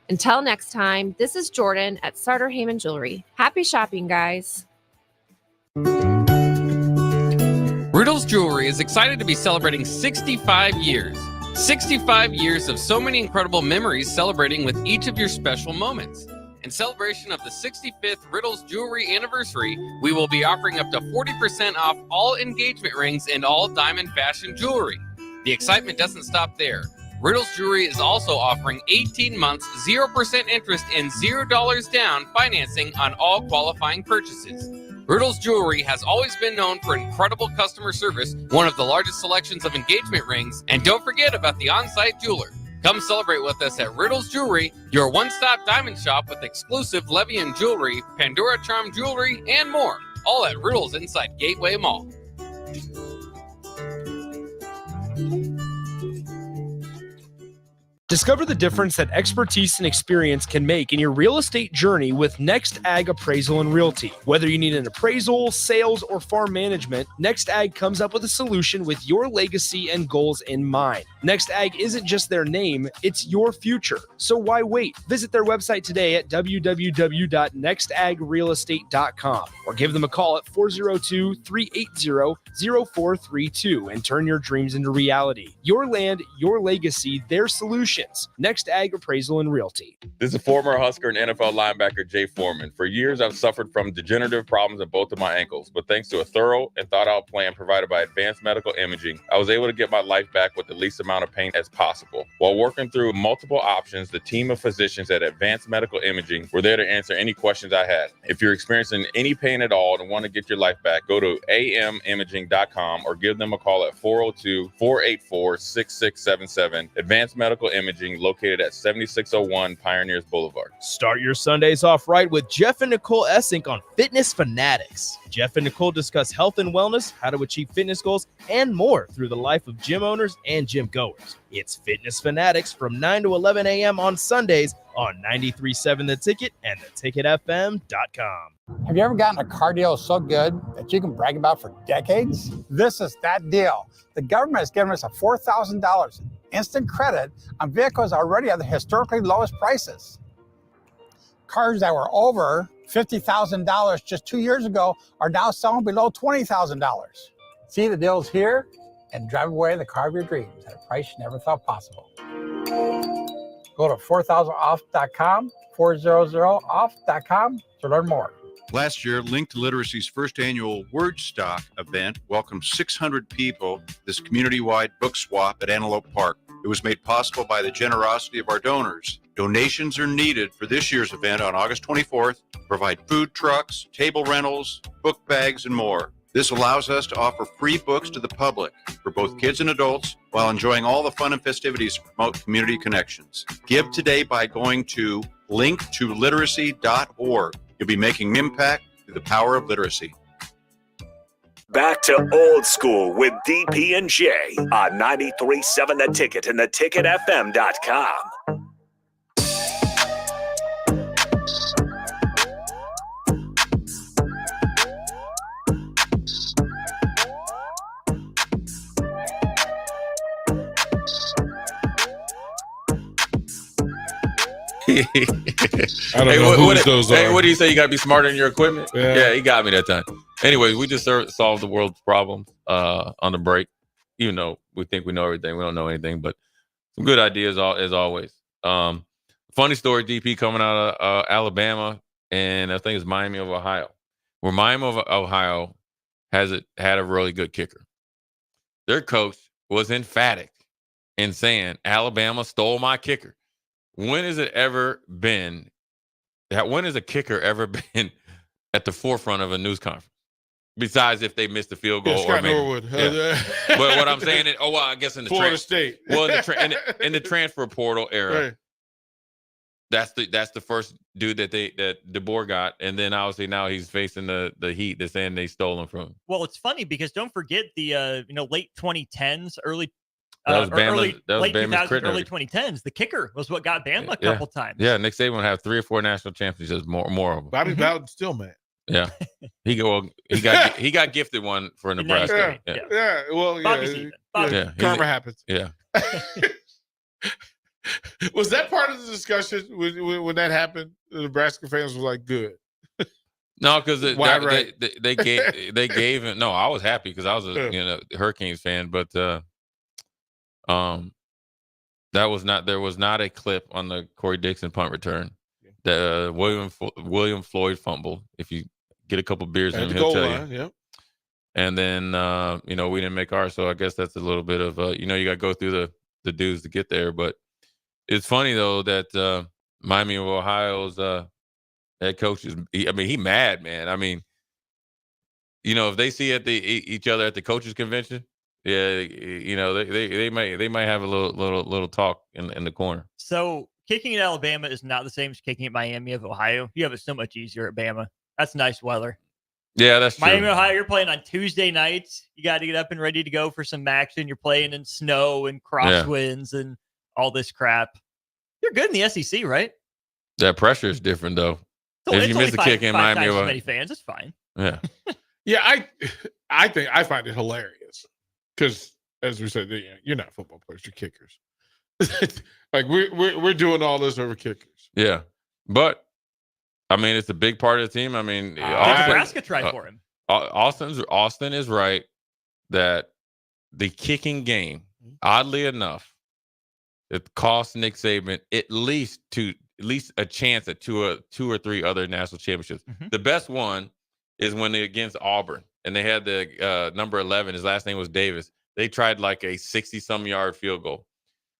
Until next time, this is Jordan at Sartor Heyman Jewelry. Happy shopping, guys. Riddles Jewelry is excited to be celebrating 65 years. 65 years of so many incredible memories celebrating with each of your special moments. In celebration of the 65th Riddles Jewelry anniversary, we will be offering up to 40% off all engagement rings and all diamond fashion jewelry. The excitement doesn't stop there. Riddles Jewelry is also offering 18 months, 0% interest and $0 down financing on all qualifying purchases. Riddles Jewelry has always been known for incredible customer service, one of the largest selections of engagement rings, and don't forget about the on-site jeweler. Come celebrate with us at Riddles Jewelry, your one-stop diamond shop with exclusive Levian jewelry, Pandora Charm jewelry, and more. All at Riddles inside Gateway Mall. Discover the difference that expertise and experience can make in your real estate journey with Next Ag Appraisal and Realty. Whether you need an appraisal, sales, or farm management, Next Ag comes up with a solution with your legacy and goals in mind. Next Ag isn't just their name, it's your future. So why wait? Visit their website today at www.nextagrealestate.com or give them a call at 402-380-0432 and turn your dreams into reality. Your land, your legacy, their solution. Next Ag Appraisal and Realty. This is former Husker and NFL linebacker Jay Foreman. For years, I've suffered from degenerative problems in both of my ankles, but thanks to a thorough and thought-out plan provided by Advanced Medical Imaging, I was able to get my life back with the least amount of pain as possible. While working through multiple options, the team of physicians at Advanced Medical Imaging were there to answer any questions I had. If you're experiencing any pain at all and want to get your life back, go to amimaging.com or give them a call at 402-484-6677. Advanced Medical Imaging, located at 7601 Pioneers Boulevard. Start your Sundays off right with Jeff and Nicole Essink on Fitness Fanatics. Jeff and Nicole discuss health and wellness, how to achieve fitness goals, and more through the life of gym owners and gym goers. It's Fitness Fanatics from 9 to 11 a.m. on Sundays on 93.7 The Ticket and theticketfm.com. Have you ever gotten a car deal so good that you can brag about for decades? This is that deal. The government has given us a $4,000 instant credit on vehicles already at the historically lowest prices. Cars that were over $50,000 just 2 years ago are now selling below $20,000. See the deals here and drive away the car of your dreams at a price you never thought possible. Go to 4000off.com, 400off.com to learn more. Last year, Link to Literacy's first annual Wordstock event welcomed 600 people to this community-wide book swap at Antelope Park. It was made possible by the generosity of our donors. Donations are needed for this year's event on August 24th to provide food trucks, table rentals, book bags, and more. This allows us to offer free books to the public for both kids and adults while enjoying all the fun and festivities to promote community connections. Give today by going to linktoliteracy.org. You'll be making an impact through the power of literacy. Back to Old School with DP and J on 93.7 The Ticket and theticketfm.com. I don't know who those are. What do you say? You got to be smarter in your equipment? Yeah. He got me that time. Anyways, we just solved the world's problems on the break. Even though we think we know everything, we don't know anything, but some good ideas as always. Funny story, DP, coming out of Alabama, and I think it's Miami of Ohio, where Miami of Ohio had a really good kicker. Their coach was emphatic in saying, Alabama stole my kicker. When has it ever been when has a kicker ever been at the forefront of a news conference? Besides if they missed the field goal Scott or maybe, Norwood. But what I'm saying is, I guess in the Florida State. Well, in the transfer portal era, Right. that's the first dude that DeBoer got, and then obviously now he's facing the Heat. They're saying they stole him from him. Well, it's funny because don't forget the late 2010s, late Bama's 2000s, critter. early 2010s. The kicker was what got Bama a couple times. Yeah, Nick Saban would have 3 or 4 national championships, more of them. Bobby Bowden still mad. Yeah, he got gifted one for Nebraska. Yeah. Well, karma happens. Yeah. Was that part of the discussion when that happened? The Nebraska fans was like, "Good." No, because they right? gave him. No, I was happy because I was a Hurricanes fan, but there was not a clip on the Corey Dixon punt return. The William Floyd fumble. If you get a couple beers in him, he'll tell you. Yeah. And then we didn't make ours, so I guess that's a little bit of you got to go through the dudes to get there. But it's funny though that Miami of Ohio's head coach he mad, man. I mean, if they see each other at the coaches convention, they might have a little talk in the corner. So kicking at Alabama is not the same as kicking at Miami of Ohio. You have it so much easier at Bama. That's nice weather. Yeah, that's true. Miami, Ohio, you're playing on Tuesday nights. You got to get up and ready to go for some action. You're playing in snow and crosswinds and all this crap. You're good in the SEC, right? That pressure is different, though. If you miss a kick in Miami, as many fans, it's fine. Yeah. Yeah, I find it hilarious because, as we said, you're not football players, you're kickers. Like we're doing all this over kickers. Yeah, but I mean, it's a big part of the team. I mean, Nebraska tried for him. Austin is right that the kicking game, oddly enough, it cost Nick Saban at least a chance at two or three other national championships. Mm-hmm. The best one is when they against Auburn, and they had the number 11. His last name was Davis. They tried like a 60-some yard field goal,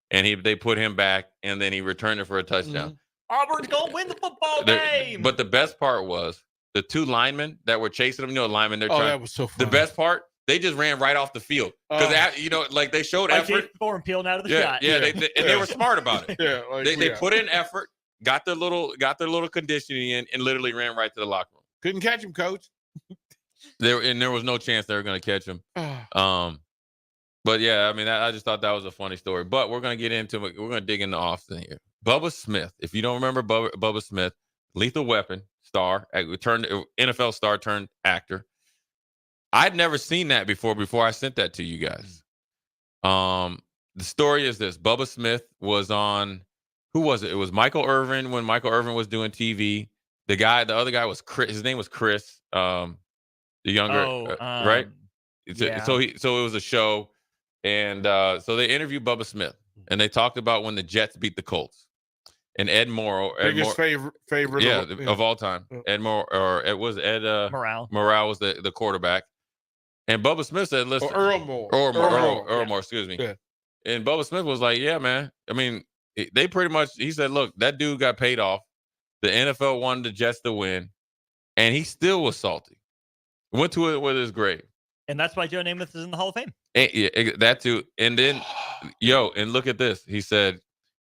and they put him back, and then he returned it for a touchdown. Mm-hmm. Auburn's gonna win the football game. But the best part was the two linemen that were chasing him. Linemen. They're trying. That was so fun. The best part, they just ran right off the field because like they showed effort. Foreman peeling out of the shot. Yeah, they were smart about it. Yeah, they put in effort, got their little conditioning in, and literally ran right to the locker room. Couldn't catch him, coach. There was no chance they were going to catch him. But yeah, I mean, I just thought that was a funny story. But we're going to get into it. We're going to dig into Austin here. Bubba Smith. If you don't remember Bubba Smith, Lethal Weapon star, turned NFL star turned actor. I'd never seen that before I sent that to you guys. The story is this: Bubba Smith was on. Who was it? It was Michael Irvin when Michael Irvin was doing TV. The other guy was Chris. His name was Chris. The younger, right? Yeah. So it was a show. And so they interviewed Bubba Smith, and they talked about when the Jets beat the Colts. And Ed Morrow, biggest favorite of all time. Ed Morrow, or it was Ed Morale. Morale was the quarterback. And Bubba Smith said, "Listen, Earl Moore, excuse me." Yeah. And Bubba Smith was like, "Yeah, man. I mean, they pretty much." He said, "Look, that dude got paid off. The NFL wanted the Jets to win, and he still was salty. Went to it with his grave." And that's why Joe Namath is in the Hall of Fame. Yeah, that too. And then, and look at this. He said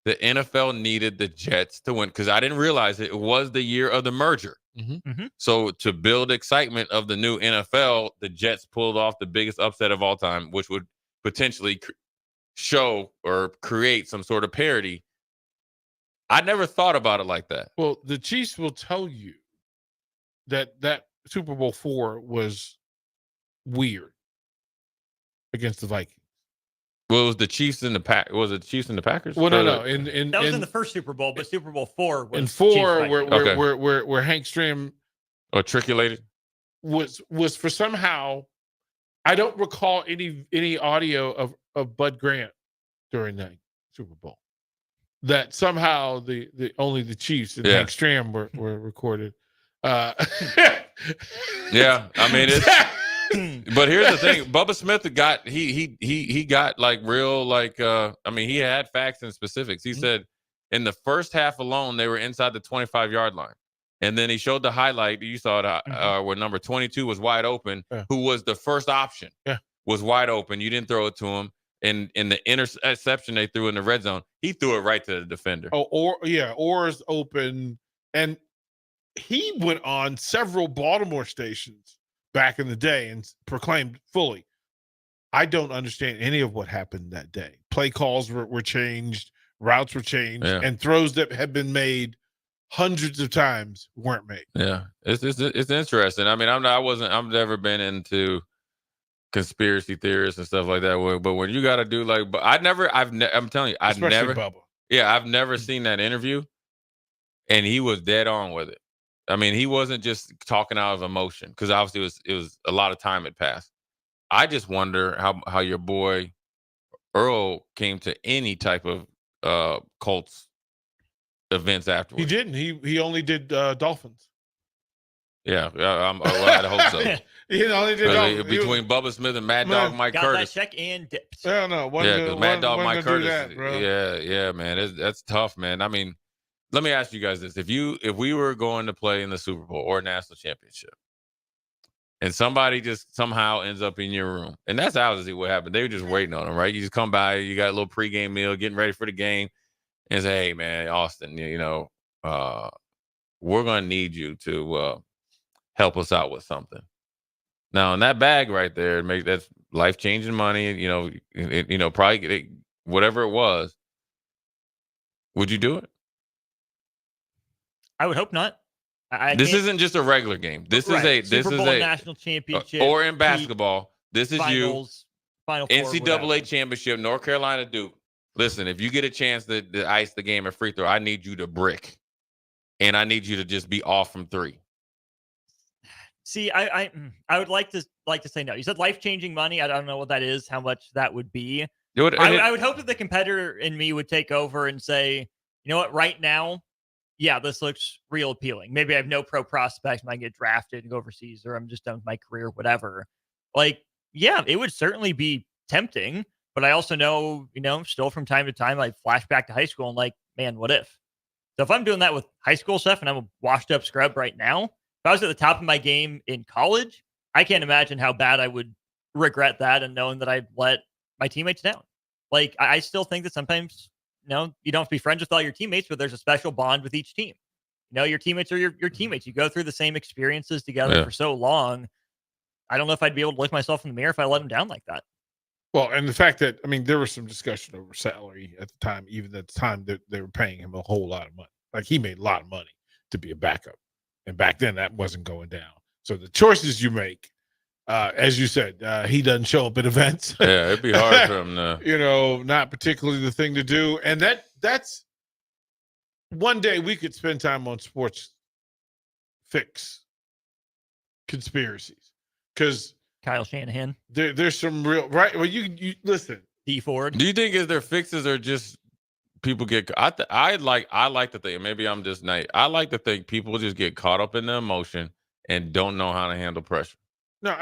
the NFL needed the Jets to win because I didn't realize it was the year of the merger. Mm-hmm. Mm-hmm. So to build excitement of the new NFL, the Jets pulled off the biggest upset of all time, which would potentially show or create some sort of parity. I never thought about it like that. Well, the Chiefs will tell you that Super Bowl IV was weird against the Vikings. Well, it was the Chiefs and the Pack. Was it Chiefs and the Packers? Well, no. That was in the first Super Bowl, but Super Bowl 4 was in 4 Chiefs where Hank Stram matriculated was for somehow. I don't recall any audio of Bud Grant during that Super Bowl. That somehow the only the Chiefs and Hank Stram were recorded. Yeah, I mean it's. But here's the thing: Bubba Smith got he got like real like I mean he had facts and specifics. He said in the first half alone they were inside the 25-yard line, and then he showed the highlight. You saw it where number 22 was wide open, who was the first option. Was wide open. You didn't throw it to him, and in the interception they threw in the red zone, he threw it right to the defender. Orr's open, and he went on several Baltimore stations back in the day and proclaimed fully, I don't understand any of what happened that day. Play calls were changed, routes were changed, and throws that had been made hundreds of times weren't made. Yeah, it's interesting. I mean, I've never been into conspiracy theorists and stuff like that. But when you got to do like, but I'm telling you, Especially Bubba. Yeah, I've never seen that interview, and he was dead on with it. I mean, he wasn't just talking out of emotion because obviously it was a lot of time had passed. I just wonder how your boy Earl came to any type of Colts events afterwards. He didn't. He only did Dolphins. Yeah, I'd hope so. He only did Dolphins. Between Bubba Smith and Mad Dog Mike got Curtis. That check and dipped. I don't know. Because Mad Dog Mike Curtis. That, yeah, man. That's tough, man. I mean, let me ask you guys this: if we were going to play in the Super Bowl or national championship, and somebody just somehow ends up in your room, and that's obviously what happened. They were just waiting on them, right? You just come by, you got a little pregame meal, getting ready for the game, and say, "Hey, man, Austin, we're going to need you to help us out with something." Now, in that bag right there, that's life-changing money. Probably whatever it was. Would you do it? I would hope not. This isn't just a regular game. This Super is Bowl a national championship, or in basketball. This is finals, Final Four, NCAA whatever. championship, North Carolina Duke. Listen, if you get a chance to ice the game at free throw, I need you to brick, and I need you to just be off from three. See, I would like to say no. You said life-changing money. I don't know what that is. How much that would be. I would hope that the competitor in me would take over and say, you know what, right now. Yeah, this looks real appealing. Maybe I have no pro prospects, might get drafted and go overseas, or I'm just done with my career, whatever. Like, yeah, it would certainly be tempting, but I also know, still from time to time, I flash back to high school and like, man, what if? So if I'm doing that with high school stuff and I'm a washed up scrub right now, if I was at the top of my game in college, I can't imagine how bad I would regret that and knowing that I'd let my teammates down. Like, I still think that sometimes, you don't have to be friends with all your teammates, but there's a special bond with each team. Your teammates are your teammates. You go through the same experiences together for so long. I don't know if I'd be able to look myself in the mirror if I let them down like that. Well, and the fact that, there was some discussion over salary at the time, even at the time that they were paying him a whole lot of money. Like, he made a lot of money to be a backup. And back then that wasn't going down. So the choices you make, as you said, he doesn't show up at events. Yeah, it'd be hard for him to. Not particularly the thing to do. And that's one day we could spend time on Sports Fix conspiracies. Because Kyle Shanahan. There's some real right. Well, you listen. D Ford. Do you think is there fixes or just people get? I like to think. Maybe I'm just naive. I like to think people just get caught up in the emotion and don't know how to handle pressure. No,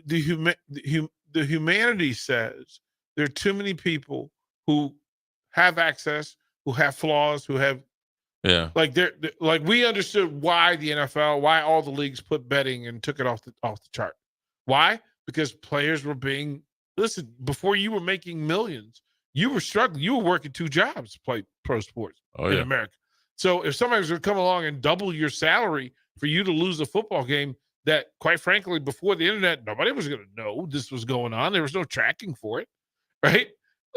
the humanity says there are too many people who have access, who have flaws, who have like we understood why the NFL, why all the leagues put betting and took it off the chart. Why? Because players were listen, before you were making millions, you were struggling. You were working 2 jobs to play pro sports in America. So if somebody was going to come along and double your salary for you to lose a football game that, quite frankly, before the internet, nobody was going to know this was going on. There was no tracking for it, right?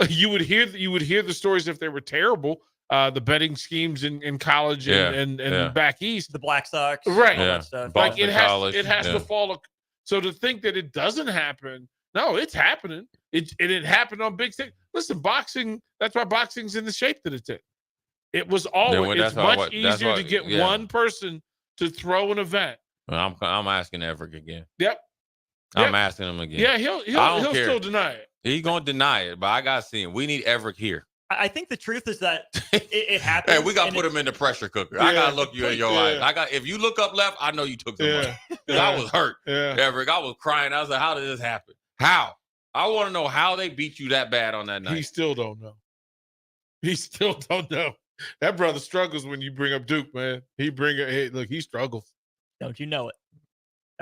You would hear the stories if they were terrible. The betting schemes in college and back east, the Black Sox, right? All that stuff. Like it has to fall. So to think that it doesn't happen No, it's happening. It happened on big stage. Listen, boxing, that's why boxing's in the shape that it's in. It was always, it's much easier to get one person to throw an event. Well, I'm asking Everett again. Yep. I'm asking him again. Yeah, he'll still deny it. He's going to deny it, but I got to see him. We need Everett here. I think the truth is that it happens. Hey, we got to put him in the pressure cooker. I got to look you in your eyes. If you look up left, I know you took the money. I was hurt. Everett, I was crying. I was like, how did this happen? How? I want to know how they beat you that bad on that night. He still don't know. That brother struggles when you bring up Duke, man. He struggles. Don't you know it?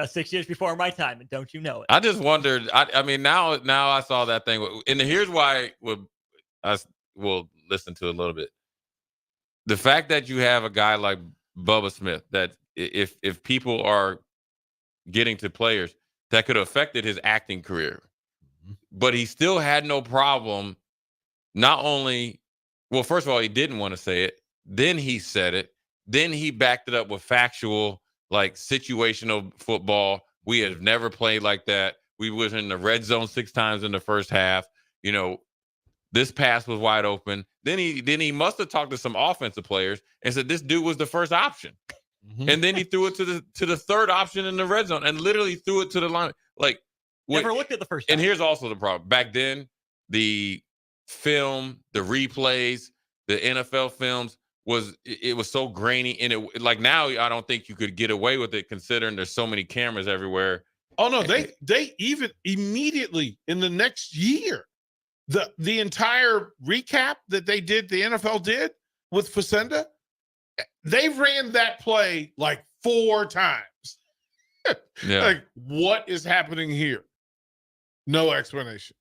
6 years before my time, and don't you know it? I just wondered. I mean, now I saw that thing, and here's why we'll listen to a little bit. The fact that you have a guy like Bubba Smith, that if people are getting to players, that could have affected his acting career, but he still had no problem. Not only, well, first of all, he didn't want to say it. Then he said it. Then he backed it up with factual, like situational football. We have never played like that. We was in the red zone 6 times in the first half. This pass was wide open. Then he must have talked to some offensive players and said this dude was the first option. Mm-hmm. And then he threw it to the third option in the red zone and literally threw it to the line. Like, never looked at the first time. And here's also the problem. Back then, the film, the replays, the NFL films was so grainy, and it like now I don't think you could get away with it considering there's so many cameras everywhere. Oh no, they even immediately in the next year, the entire recap that the NFL did with Facenda, they ran that play like 4 times. Yeah. Like, what is happening here? No explanation.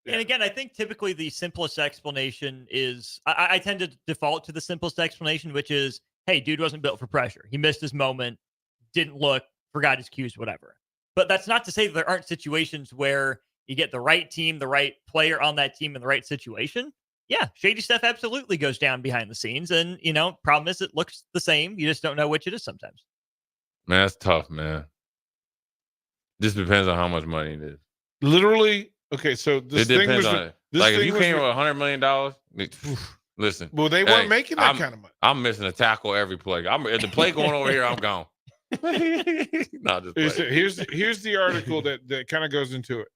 And again, I think typically the simplest explanation is I tend to default to the simplest explanation, which is, hey, dude wasn't built for pressure. He missed his moment, didn't look, forgot his cues, whatever. But that's not to say that there aren't situations where you get the right team, the right player on that team in the right situation. Yeah, shady stuff absolutely goes down behind the scenes. And, problem is it looks the same. You just don't know which it is sometimes. Man, that's tough, man. Just depends on how much money it is. Literally. Okay, so this it thing depends was on it. Like if you came with $100 million, listen. Well, they weren't making that kind of money. I'm missing a tackle every play. If the play going over here, I'm gone. Here's the article that kind of goes into it.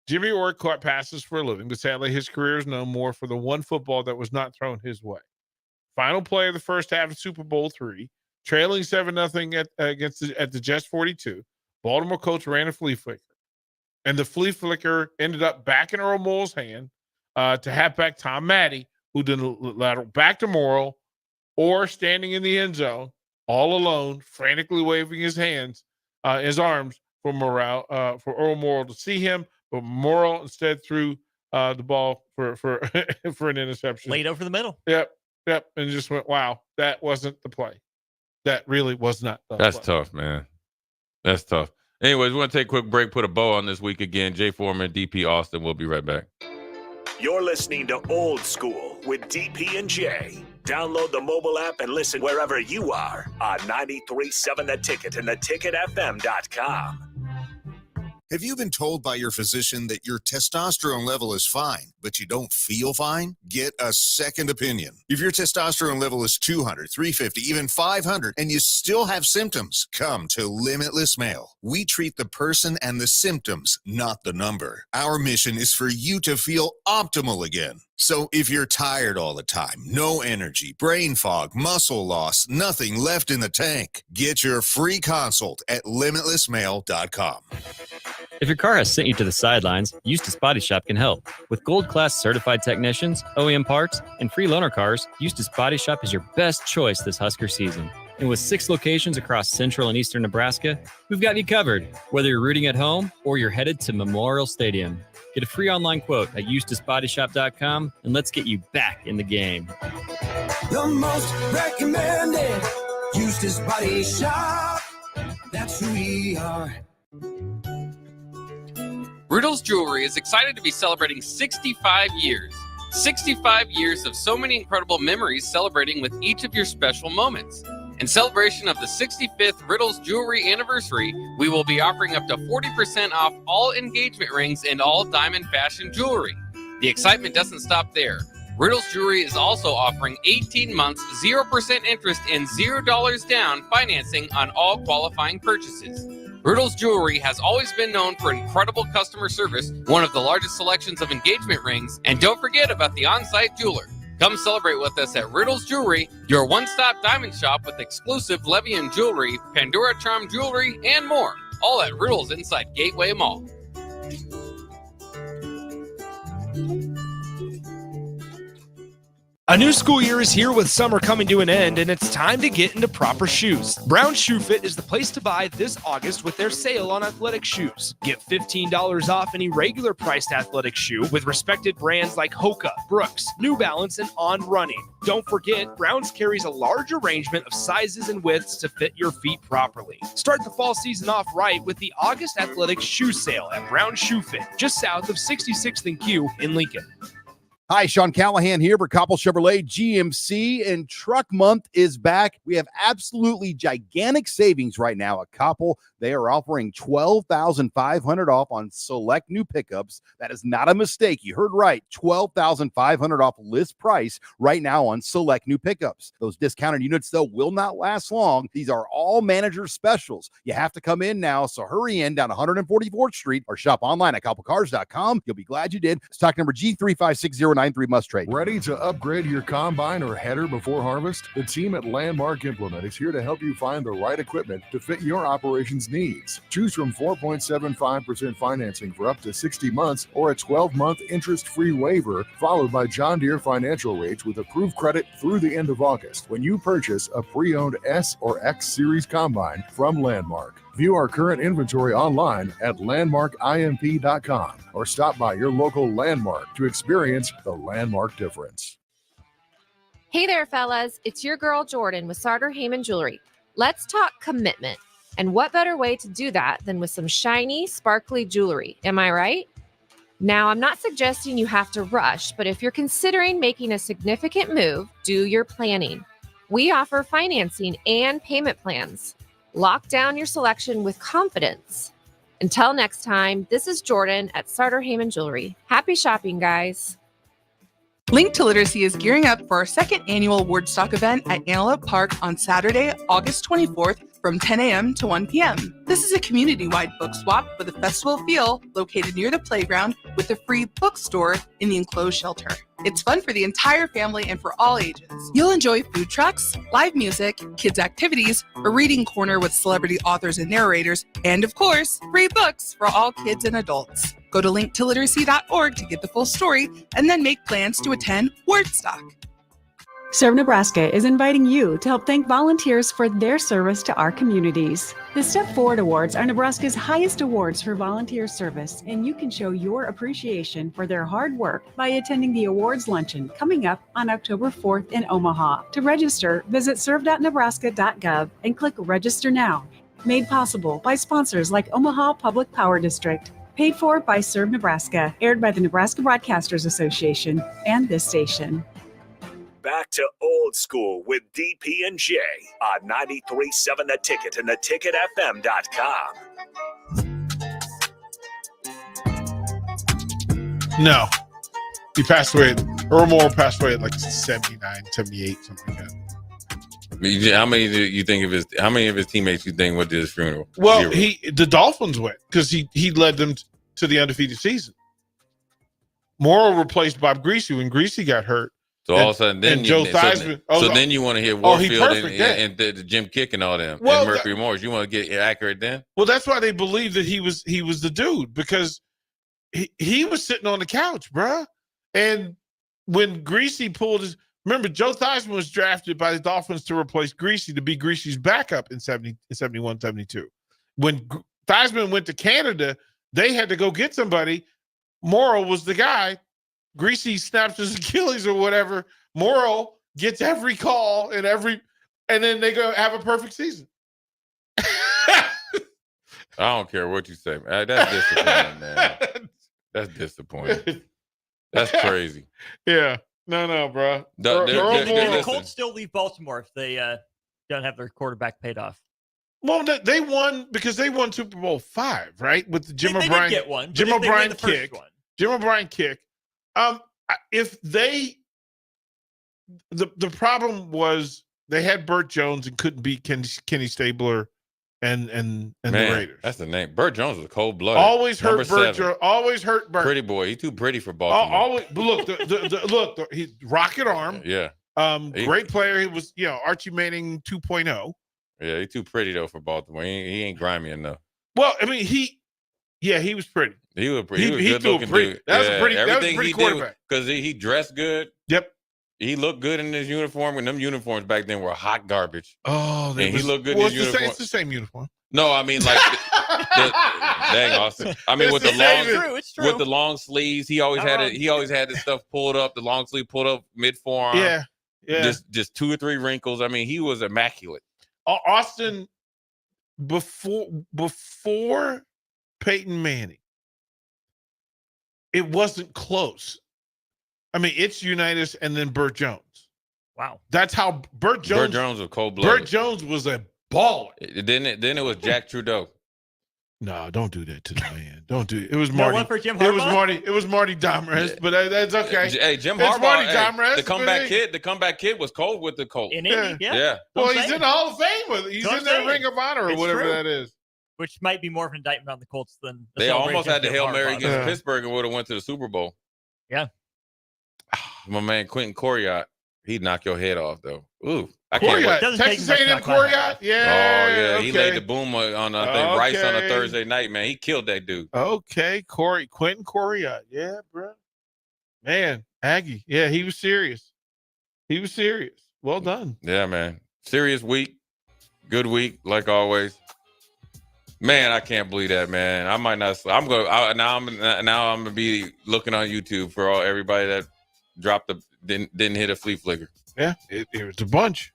Jimmy Orr caught passes for a living, but sadly his career is known more for the one football that was not thrown his way. Final play of the first half of Super Bowl III, trailing 7-0 at the Jets 42. Baltimore coach ran a flea flicker. And the flea flicker ended up back in Earl Morrall's hand to halfback Tom Maddie, who did a lateral back to Morrill, or standing in the end zone, all alone, frantically waving his arms for Earl Morrall to see him, but Morrill instead threw the ball for an interception. Laid over the middle. Yep, and just went, wow, that wasn't the play. That really was not the play. That's tough, man. That's tough. Anyways, we want to take a quick break, put a bow on this week again. Jay Foreman, DP Austin. We'll be right back. You're listening to Old School with DP and J. Download the mobile app and listen wherever you are on 93.7 The Ticket and theticketfm.com. Have you been told by your physician that your testosterone level is fine, but you don't feel fine? Get a second opinion. If your testosterone level is 200, 350, even 500, and you still have symptoms, come to Limitless Male. We treat the person and the symptoms, not the number. Our mission is for you to feel optimal again. So if you're tired all the time, no energy, brain fog, muscle loss, nothing left in the tank, get your free consult at limitlessmale.com. If your car has sent you to the sidelines, Eustace Body Shop can help. With gold-class certified technicians, OEM parts, and free loaner cars, Eustace Body Shop is your best choice this Husker season. And with 6 locations across central and eastern Nebraska, we've got you covered, whether you're rooting at home or you're headed to Memorial Stadium. Get a free online quote at EustaceBodyShop.com, and let's get you back in the game. The most recommended Eustace Body Shop. That's who we are. Riddle's Jewelry is excited to be celebrating 65 years. 65 years of so many incredible memories celebrating with each of your special moments. In celebration of the 65th Riddles Jewelry anniversary, we will be offering up to 40% off all engagement rings and all diamond fashion jewelry. The excitement doesn't stop there. Riddles Jewelry is also offering 18 months, 0% interest, and $0 down financing on all qualifying purchases. Riddles Jewelry has always been known for incredible customer service, one of the largest selections of engagement rings, and don't forget about the on-site jeweler. Come celebrate with us at Riddles Jewelry, your one-stop diamond shop with exclusive Levian jewelry, Pandora Charm jewelry, and more. All at Riddles inside Gateway Mall. A new school year is here with summer coming to an end, and it's time to get into proper shoes. Brown Shoe Fit is the place to buy this August with their sale on athletic shoes. Get $15 off any regular priced athletic shoe with respected brands like Hoka, Brooks, New Balance, and On Running. Don't forget, Browns carries a large arrangement of sizes and widths to fit your feet properly. Start the fall season off right with the August athletic shoe sale at Brown Shoe Fit, just south of 66th and Q in Lincoln. Hi, Sean Callahan here for Koppel Chevrolet GMC, and Truck Month is back. We have absolutely gigantic savings right now at Koppel. They are offering $12,500 off on select new pickups. That is not a mistake. You heard right. $12,500 off list price right now on select new pickups. Those discounted units, though, will not last long. These are all manager specials. You have to come in now, so hurry in down 144th Street or shop online at koppelcars.com. You'll be glad you did. Stock number G35609. Must trade. Ready to upgrade your combine or header before harvest? The team at Landmark Implement is here to help you find the right equipment to fit your operations needs. Choose from 4.75% financing for up to 60 months or a 12-month interest-free waiver, followed by John Deere financial rates with approved credit through the end of August when you purchase a pre-owned S or X Series combine from Landmark. View our current inventory online at landmarkimp.com or stop by your local Landmark to experience the Landmark difference. Hey there, fellas. It's your girl, Jordan, with Sartor Heyman Jewelry. Let's talk commitment. And what better way to do that than with some shiny, sparkly jewelry? Am I right? Now, I'm not suggesting you have to rush, but if you're considering making a significant move, do your planning. We offer financing and payment plans. Lock down your selection with confidence. Until next time, this is Jordan at Sartor Heyman Jewelry. Happy shopping, guys. Link to Literacy is gearing up for our second annual Wordstock event at Antelope Park on Saturday, August 24th from 10 a.m. to 1 p.m. This is a community-wide book swap with a festival feel located near the playground with a free bookstore in the enclosed shelter. It's fun for the entire family and for all ages. You'll enjoy food trucks, live music, kids' activities, a reading corner with celebrity authors and narrators, and of course, free books for all kids and adults. Go to linktoliteracy.org to get the full story and then make plans to attend Wordstock. Serve Nebraska is inviting you to help thank volunteers for their service to our communities. The Step Forward Awards are Nebraska's highest awards for volunteer service, and you can show your appreciation for their hard work by attending the awards luncheon coming up on October 4th in Omaha. To register, visit serve.nebraska.gov and click Register Now. Made possible by sponsors like Omaha Public Power District. Paid for by Serve Nebraska, aired by the Nebraska Broadcasters Association and this station. Back to old school with DP and J on 93.7 The Ticket and theticketfm.com. No. He passed away, Earl Moore passed away at like 79, 78, something like that. How many of his teammates you think went to his funeral? Well, the Dolphins went because he led them to the undefeated season. Morrow replaced Bob Greasy when Greasy got hurt. So all of a sudden, then Joe Theismann. Then you want to hear Warfield and the Jim Kick and all them, and Mercury Morris. You want to get accurate then? Well, that's why they believe that he was the dude, because he was sitting on the couch, bruh. And when Greasy pulled his, remember Joe Theismann was drafted by the Dolphins to replace Greasy to be Greasy's backup in 71, 72. When Theismann went to Canada, they had to go get somebody. Morrow was the guy. Greasy snaps his Achilles or whatever. Morrow gets every call and then they go have a perfect season. I don't care what you say, man. That's disappointing, man. That's disappointing. That's crazy. Yeah. No, bro. The Colts still leave Baltimore if they don't have their quarterback paid off. Well, they won because they won Super Bowl V, right? With the Jim They O'Brien. did get one. Jim but if they win O'Brien the first kick. one. Jim O'Brien kick. If they, the problem was they had Burt Jones and couldn't beat Kenny Stabler and the Raiders. That's the name. Burt Jones was cold-blooded. Always hurt Burt. Always hurt Burt. Pretty boy. He's too pretty for Baltimore. Always. But look, he's rocket arm. Yeah. Great player. He was, Archie Manning 2.0. Yeah, he's too pretty though for Baltimore. He ain't grimy enough. Well, I mean, he was pretty. He was good looking dude. That was a pretty quarterback. Because he dressed good. Yep. He looked good in his uniform, and them uniforms back then were hot garbage. Oh, he looked good in his uniform. It's the same uniform. No, I mean like, dang Austin. I mean with the long sleeves, he always had it. He always had this stuff pulled up, the long sleeve pulled up mid forearm. Yeah. Just 2 or 3 wrinkles. I mean, he was immaculate. Austin, before Peyton Manning, it wasn't close. I mean, it's Unitas and then Burt Jones. Wow. That's how Burt Jones was cold-blooded. Burt Jones was a baller. Then it was Jack Trudeau. No, don't do that to the man. Don't do it. It was Marty. One for Jim Harbaugh? It was Marty Domrez, but that's okay. Hey, Jim It's Harbaugh. Marty Domrez, the comeback kid was cold with the Colts. In Indy, Yeah. Well, he's in the Hall of Fame with it. He's in the Ring of Honor or whatever that is. Which might be more of an indictment on the Colts than the They almost had the celebration Hail Mary of against Harbaugh. Pittsburgh and would have went to the Super Bowl. Yeah. My man Quentin Coriat, he'd knock your head off though. Ooh, I Coriat, can't wait. Texas A&M Coriat, Yeah. yeah. Oh yeah, he laid the boom on I think Rice on a Okay. Thursday night. Man, he killed that dude. Okay, Quentin Coriat, yeah, bro. Man, Aggie, yeah, he was serious. Well done. Yeah, man. Serious week, good week, like always. Man, I can't believe that, man. I might not. I'm gonna be looking on YouTube for everybody that dropped didn't hit a flea flicker. Yeah, it was a bunch.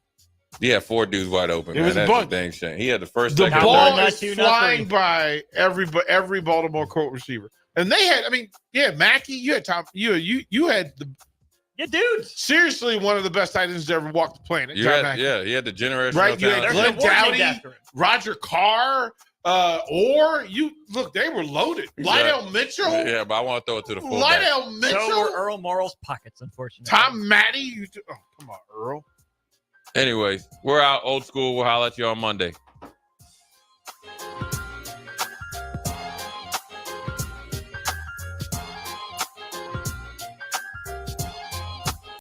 Yeah, 4 dudes wide open. It man. was a That's bunch. a dang shame. He had the first. The second, ball third. is flying by every Baltimore Colt receiver, and they had. I mean, yeah, Mackey, you had Tom. You had the. Yeah, dude. Seriously, one of the best tight ends to ever walk the planet. You John had, Mackey. yeah, he had the generational Right, you had talent. Glenn Dowdy, Roger Carr, they were loaded. Lionel Mitchell. Yeah, but I want to throw it to the fullback. Lionel Mitchell. So were Earl Morrall's pockets, unfortunately. Tom Matty. Oh, come on, Earl. Anyways, we're out. Old school. We'll holler at you on Monday.